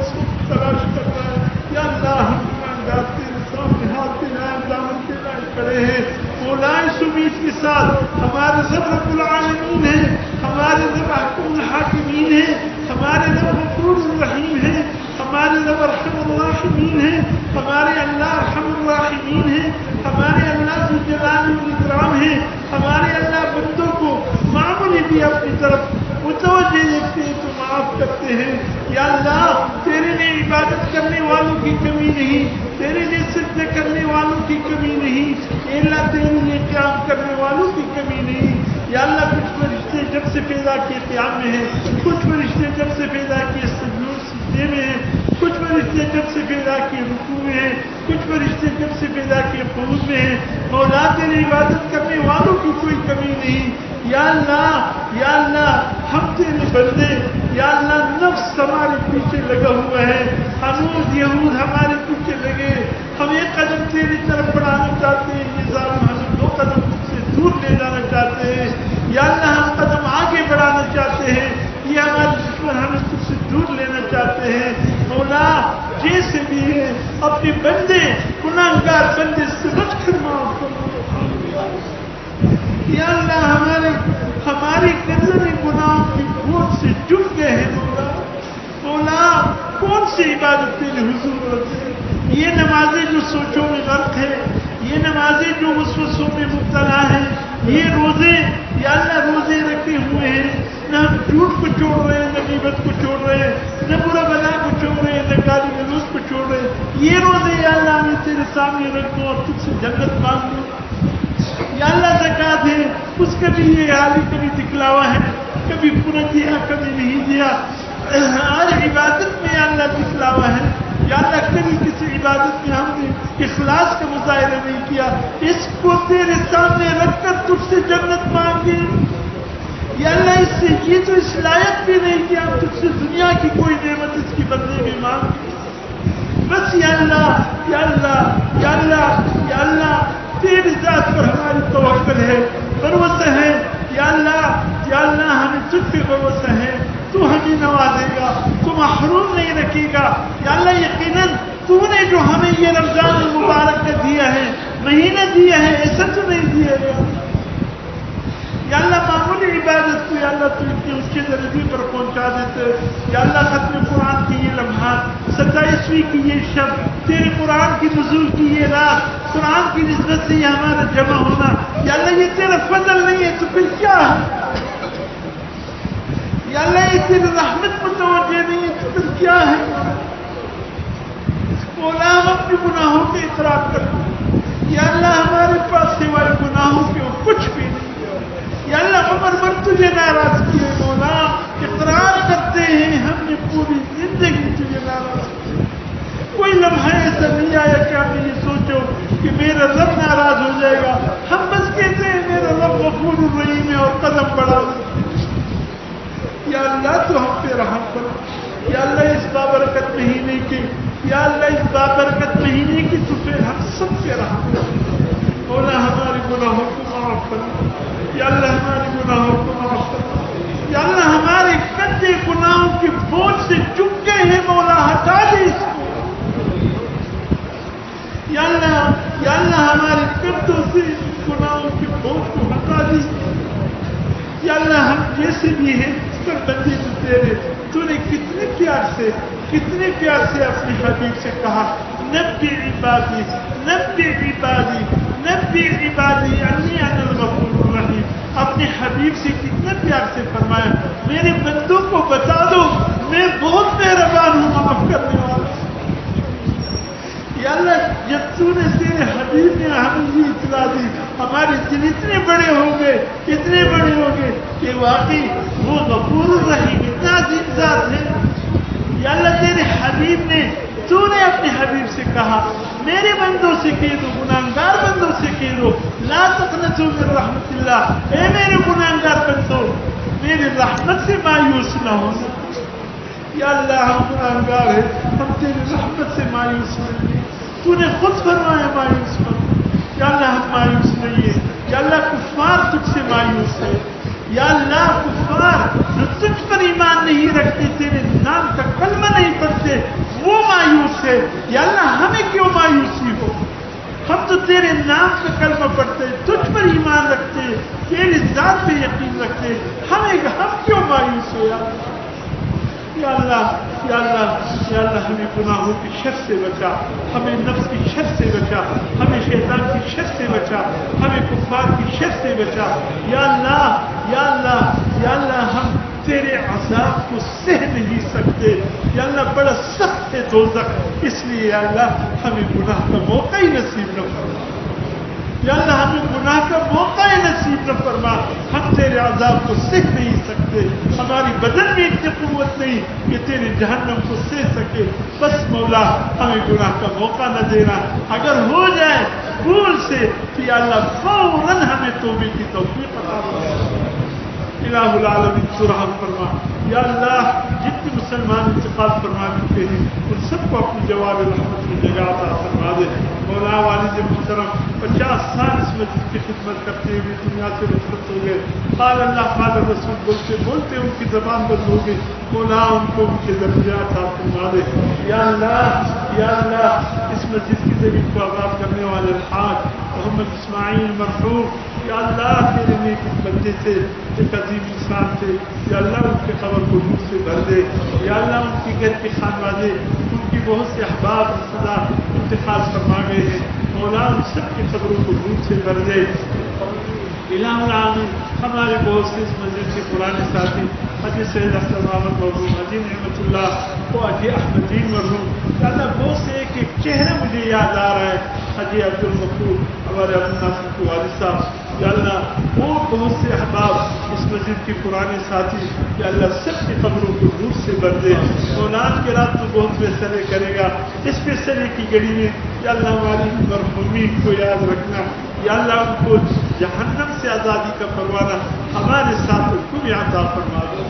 S1: تلاش کر رہا ہے. یا اللہ ہم گناہگار تیرے سامنے ہاتھ پھیلائے دامن پھیلائے کھڑے ہیں مولا. اس امید کے ساتھ ہمارے رب رب العالمین ہے، ہمارے رب احکم الحاکمین ہے، ہمارے رب غفور الرحیم ہے، ہمارے رب ارحم الراحمین ہے، ہمارے اللہ ارحم الراحمین ہے، ہمارے اللہ ذو الجلال والاکرام ہے. ہمارے اللہ بندوں کو معمولی بھی اپنی طرف متوجہ دیکھتے ہیں تو معاف کرتے ہیں. یا اللہ تیرے لیے عبادت کرنے والوں کی کمی نہیں، تیرے لیے سجدے کرنے والوں کی کمی نہیں، اے اللہ تیرے لیے قیام کرنے والوں کی کمی نہیں. یا اللہ کچھ فرشتے جب سے پیدا کیے قیام میں ہیں، کچھ فرشتے جب سے پیدا کیے سجدے میں ہیں، کچھ فرشتے جب سے پیدا کیے رکوع میں ہیں، کچھ فرشتے جب سے پیدا کیے قعود میں ہیں. مولا تیری عبادت کرنے والوں کی کوئی کمی نہیں. یا اللہ ہم تیرے بندے. یا اللہ نفس ہمارے پیچھے لگا ہوا ہے، ہنوز یہود ہمارے پیچھے لگے، ہم ایک قدم تیری طرف بڑھانا چاہتے ہیں، یہ ظالم ہمیں 2 قدم تجھ سے دور لے جانا چاہتے ہیں. یا اللہ ہم قدم آگے بڑھانا چاہتے ہیں، یہ ہمارے دشمن ہمیں تجھ سے دور لینا چاہتے ہیں. مولا جیسے بھی ہے اپنے بندے گناہگار بندے سمجھ کر معاف کر. یا اللہ ہماری گردنیں گناہوں کی بوجھ سے جھک گئے ہیں. مولا کون سی عبادت تیرے حضور رکھتے ہیں؟ یہ نمازیں جو سوچوں میں غرق ہے، یہ نمازیں جو وسوسوں میں مبتلا ہیں، یہ روزے یا اللہ روزے رکھے ہوئے ہیں، نہ ہم جھوٹ کو چھوڑ رہے ہیں، نہ غیبت کو چھوڑ رہے ہیں، نہ برا بلا کو چھوڑ رہے ہیں، نہ گالی گلوچ کو چھوڑ رہے ہیں. یہ روزے یا اللہ میں تیرے سامنے رکھ دوں اور تجھ سے جنت مانگ لوں. یا اللہ زکات ہے، اس کا بھی یہ حال کبھی دکھلاوا ہے، کبھی پورا دیا کبھی نہیں دیا. ہر عبادت میں یا اللہ دکھلاوا ہے. یا اللہ کبھی کسی عبادت میں ہم نے اخلاص کا مظاہرہ نہیں کیا. اس کو تیرے سامنے رکھ کر تجھ سے جنت مانگے. یا اللہ اس سے یہ تو اس لائق بھی نہیں کہ ہم تجھ سے دنیا کی کوئی نعمت اس کی بدلے میں مانگے. بس یا اللہ یا اللہ یا اللہ یا اللہ تیری ذات پر ہماری توکل ہے، بھروسہ ہے. یا اللہ ہمیں تجھ پہ بھروسہ ہے، تو ہمیں نوازے گا، تو محروم نہیں رکھے گا. یا اللہ یقیناً تو نے جو ہمیں یہ رمضان المبارک کا دیا ہے، مہینہ دیا ہے، ایسا تو نہیں دیا گیا. یا اللہ معمولی عبادت کو یا اللہ تو اتنے اونچے درجے پر پہنچا دیتے. یا اللہ ختم قرآن کی یہ لمحات، 27ویں کی یہ شب، تیرے قرآن کی نزول کی یہ رات، قرآن کی نسبت سے یہ ہمارا جمع ہونا، یا اللہ یہ تیرا فضل نہیں ہے تو پھر کیا ہے؟ یا اللہ یہ تیری رحمت متوجہ نہیں ہے تو پھر کیا ہے؟ مولا ہم اپنے گناہوں کے اعتراف کرتے. یا اللہ ہمارے پاس سوائے گناہوں کے اور کچھ بھی نہیں. یا اللہ عمر بھر تجھے ناراض کیے. مولا اقرار کرتے ہیں ہم نے پوری زندگی تجھے ناراض کیا. کوئی لمحہ ایسا نہیں آیا کہ ہم نے یہ سوچو کہ میرا رب ناراض ہو جائے گا. ہم بس کہتے ہیں میرا رب غفور الرحیم ہے اور قدم بڑھا. یا اللہ تو ہم پہ رحم کرو. یا اللہ اس بابرکت مہینے کی، یا اللہ اس بابرکت مہینے کی تو پھر ہم سب پہ رحم کرو. مولا ہمارے گناہوں کو معاف کرو. یا اللہ ہمارے گناہوں کو معاف کرو. یا اللہ ہمارے گندے گناہوں کے بوجھ سے چک گئے ہیں، مولا ہٹا دے اس کو. یا اللہ ہمارے گندوں سے گناہوں کے بوجھ کو ہٹا دے. یا اللہ ہم جیسے بھی ہیں پر بندے تو تیرے، تو نے کتنے پیار سے اپنے حبیب سے کہا نبی عبادی نبی عبادی نبی عبادی انی انا الغفور الرحیم. اپنے حبیب سے کتنے پیار سے فرمایا میرے بندوں کو بتا دو میں بہت مہربان ہوں، معاف کرنے والا. یا اللہ جب تو نے تیرے حبیب نے ہمیں یہ اطلاع دی، ہمارے دل اتنے بڑے ہو گئے کہ واقعی وہ غفور الرحیم اتنا عظیم ذات ہے. یا اللہ تیرے حبیب نے، تو نے اپنے حبیب سے کہا میرے بندوں سے کہہ دو، گناہگار بندوں سے کہہ دو لا تقنطوا من رحمت اللہ، اے میرے گناہگار بندوں میری رحمت سے مایوس نہ ہو. یا اللہ ہم گناہگار ہیں، ہم تیری رحمت سے مایوس نہیں. تو نے خود فرمایا مایوس مت. یا اللہ ہم مایوس نہیں ہیں، یا اللہ کفار تجھ سے مایوس ہے، یا اللہ کفار جو تجھ پر ایمان نہیں رکھتے، تیرے نام کا کلمہ نہیں پڑھتے، وہ مایوس ہے، یا اللہ ہمیں کیوں مایوسی ہو؟ ہم تو تیرے نام کا کلمہ پڑھتے، تجھ پر ایمان رکھتے، تیری ذات پہ یقین رکھتے، ہم کیوں مایوس ہو؟ یا اللہ یا اللہ یا اللہ ہمیں گناہوں کی شر سے بچا، ہمیں نفس کی شر سے بچا، ہمیں شیطان کی شر سے بچا، ہمیں کفار کی شر سے بچا، یا اللہ یا اللہ یا اللہ ہم تیرے عذاب کو سہ نہیں سکتے، یا اللہ بڑا سخت ہے دوزخ، اس لیے یا اللہ ہمیں گناہ کا موقع ہی نصیب نہ فرما، یا اللہ ہمیں گناہ کا موقع ہی نصیب نہ فرما، ہم تیرے عذاب کو سہ نہیں سکتے، ہماری بدن میں اتنی قوت نہیں کہ تیرے جہنم کو سہ سکے، بس مولا ہمیں گناہ کا موقع نہ دینا، اگر ہو جائے بھول سے تو یا اللہ فوراً ہمیں توبے کی توفیق عطا فرما، الہ العالمین سرحم فرما، یا اللہ جتنے مسلمان انتقال فرما چکے ہیں ان سب کو اپنی جواب رحمت کی جگہ عطا فرما دے، مولا والد محترم 50 سال اس مسجد کی خدمت کرتے ہوئے دنیا سے رخصت ہو گئے، قال اللہ قال رسول بولتے بولتے ان کی زبان بند ہو گئی، مولا ان کو ان کے درجات عطا فرما دے، یا اللہ اس مسجد کی زمین کو آباد کرنے والے الحاج محمد اسماعیل مرحوم، یا اللہ تیرے نیک بندے تھے، ایک عظیم انسان تھے، یا اللہ ان کے قبر کو نور سے بھر دے، یا اللہ ان کی گھر کے خانوادے ان کی بہت سے احباب رشتہ انتقال فرما گئے ہیں، مولا ان سب کی قبروں کو نور سے بھر دے، الہ العالمین ہمارے بہت سے اس مسجد کے پرانے ساتھی حاجی سید احسن محمد مرحوم، حاجی نعمت اللہ و حاجی احمد دین مرحوم، یا اللہ بہت سے ایک چہرہ مجھے یاد آ رہا ہے، حاجی عبد الغفور ہمارے عبد الناصر کے والد صاحب، یا اللہ وہ بہت سے احباب اس مسجد کے پرانے ساتھی، یا اللہ سب کی قبروں کو نور سے بھر دے، آج کے رات تو بہت فیصلے کرے گا، اس فیصلے کی گھڑی میں یا اللہ ہماری مرحومین کو یاد رکھنا، یا اللہ ان کو جہنم سے آزادی کا پروانہ ہمارے ساتھ کو بھی عطا فرما دو،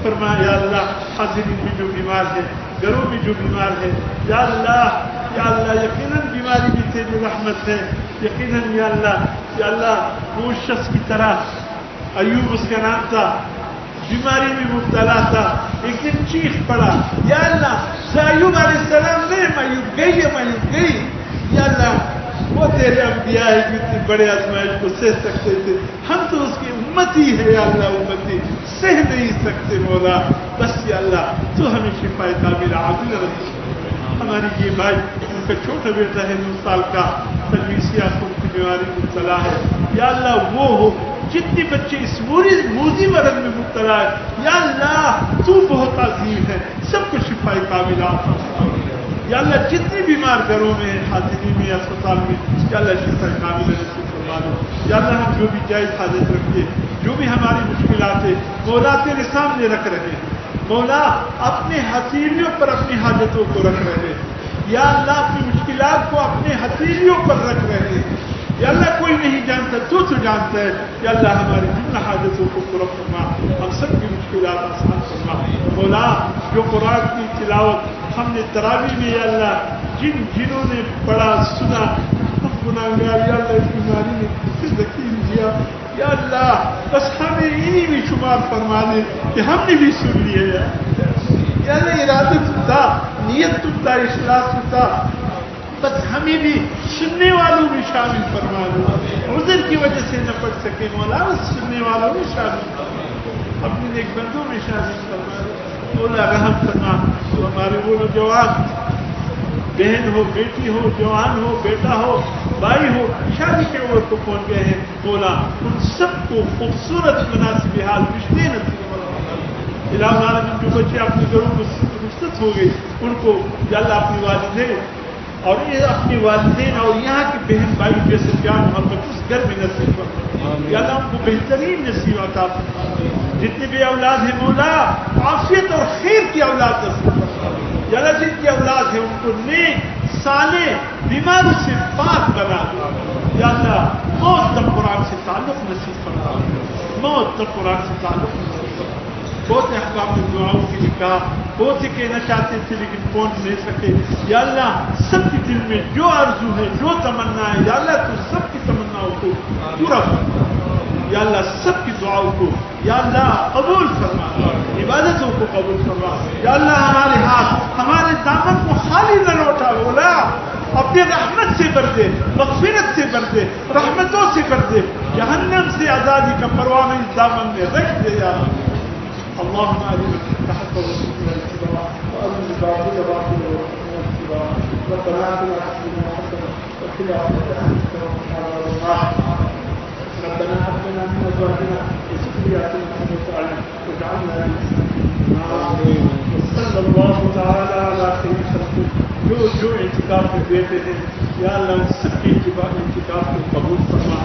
S1: فرما یا اللہ حاضرین میں جو بیمار ہے، گھروں میں جو بیمار ہے، یا اللہ یقیناً بیماری بھی تیری رحمت ہے، یقیناً یا اللہ وہ شخص کی طرح ایوب اس کا نام تھا، بیماری میں مبتلا تھا، ایک دن چیخ پڑا، یا اللہ ایوب علیہ السلام نے معیوب گئی، یا اللہ وہ تیرے انبیاء ہے جو اتنے بڑے آزمائش کو سہ سکتے تھے، ہم تو اس کی امتی ہے، یا اللہ امتی سہ نہیں سکتے، مولا بس یا اللہ تو ہمیں شفا کاملہ عاجل رکھ، ہماری یہ بھائی ان کا چھوٹا بیٹا ہے 9 سال کا، تلویسیا خون کی بیماری مبتلا ہے، یا اللہ وہ ہو، جتنے بچے اس موذی مرض میں مبتلا ہے، یا اللہ تو بہت عظیم ہے، سب کو شفا کاملہ عطا فرما، یا اللہ جتنے بیمار گھروں میں حاضری میں اسپتال میں، یا اللہ شفا کاملہ نصیب فرما دو، یا اللہ ہم جو بھی جائز حاجت رکھتے، جو بھی ہماری مشکلات ہے مولا تیرے سامنے رکھ رہے ہیں، مولا اپنے ہتھیلیوں پر اپنی حاجتوں کو رکھ رہے ہیں، یا اللہ اپنی مشکلات کو اپنے ہتھیلیوں پر رکھ رہے ہیں، یا اللہ کوئی نہیں جانتا تو جانتا ہے، یا اللہ ہماری جن حاجتوں کو پورا فرما، ہم سب کی مشکلات آسان فرما، مولا جو قرآن کی تلاوت ہم نے تراویح میں یا اللہ جنہوں نے پڑھا سنا، ہم گناہگار یا اللہ اس بیماری نے کسی تکلیف دیا، یا اللہ بس ہمیں انہی بھی شمار فرما دے کہ ہم نے بھی سن لیا، یا اللہ ارادہ تو تھا، نیت تو تھا، اخلاص تو تھا، بس ہمیں بھی سننے والوں میں شامل فرما دو، عذر کی وجہ سے نہ پڑھ سکے مولا بس سننے والوں میں شامل فرما، اپنے نیک بندوں میں شامل فرما دو، مولا رحم فرما، تو ہمارے وہ نوجوان بہن ہو، بیٹی ہو، جوان ہو، بیٹا ہو، بھائی ہو، شادی کے عمر کو پہنچ گئے ہیں، مولا ان سب کو خوبصورت مناسب حال رشتے نصیب فرما، الہ العالمین جو بچے اپنے گھروں میں رخصت ہو گئے ان کو یا اللہ اپنی والدین اور یہ اپنے والدین اور یہاں کے بہن بھائی جیسے پیار محبت اس گھر میں نصیب فرما، یا اللہ ان کو بہترین نصیب عطا فرما، جتنے بھی اولاد ہیں مولا عافیت اور خیر کی اولاد نصیب فرما، یا اللہ جن کی اولاد ہے ان کو نیک صالح بیماروں سے پاک بنا دو، یا اللہ موت تک قرآن سے تعلق نصیب فرما، موت تک قرآن سے تعلق نصیب فرما، بہت احباب نے دعاؤں کے لیے کہا، بہت سے کہنا چاہتے تھے لیکن پہنچ نہیں سکے. یا اللہ سب کے دل میں جو آرزو ہے، جو تمنا ہے، یا اللہ تو سب کی تمناؤں کو پورا فرما. یا اللہ سب کی دعاؤں کو یا اللہ قبول فرما، عبادتوں کو قبول فرما. یا اللہ ہمارے ہاتھ، ہمارے دامن کو خالی نہ لوٹا. بولا اپنے رحمت سے بھر دے، مغفرت سے بھر دے، رحمتوں سے بھر دے. جہنم سے آزادی کا پروانہ اس دامن میں رکھ دے. یا اللهم أرنا الحق وارزقنا اتباعه وأرنا الباطل باطلا وارزقنا اتباعه. ربنا آتنا في الدنيا حسنة وفي الآخرة حسنة وقنا عذاب النار. ربنا هب لنا من أزواجنا وذرياتنا قرة أعين واجعلنا للمتقين. وصلى الله تعالى على خير خلقه. جو اعتکاف میں بیٹھے ہیں یا اللہ ان سب کے اعتکاف کو قبول فرما.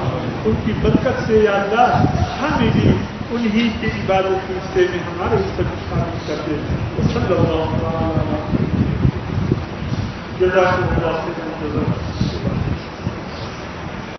S1: ان کی برکت سے یا اللہ ہمیں بھی انہی کی عبادت کے حصے میں ہمارے حصے میں شامل کر دے. صلی اللہ علیہ وسلم. جزاکم اللہ خیرا.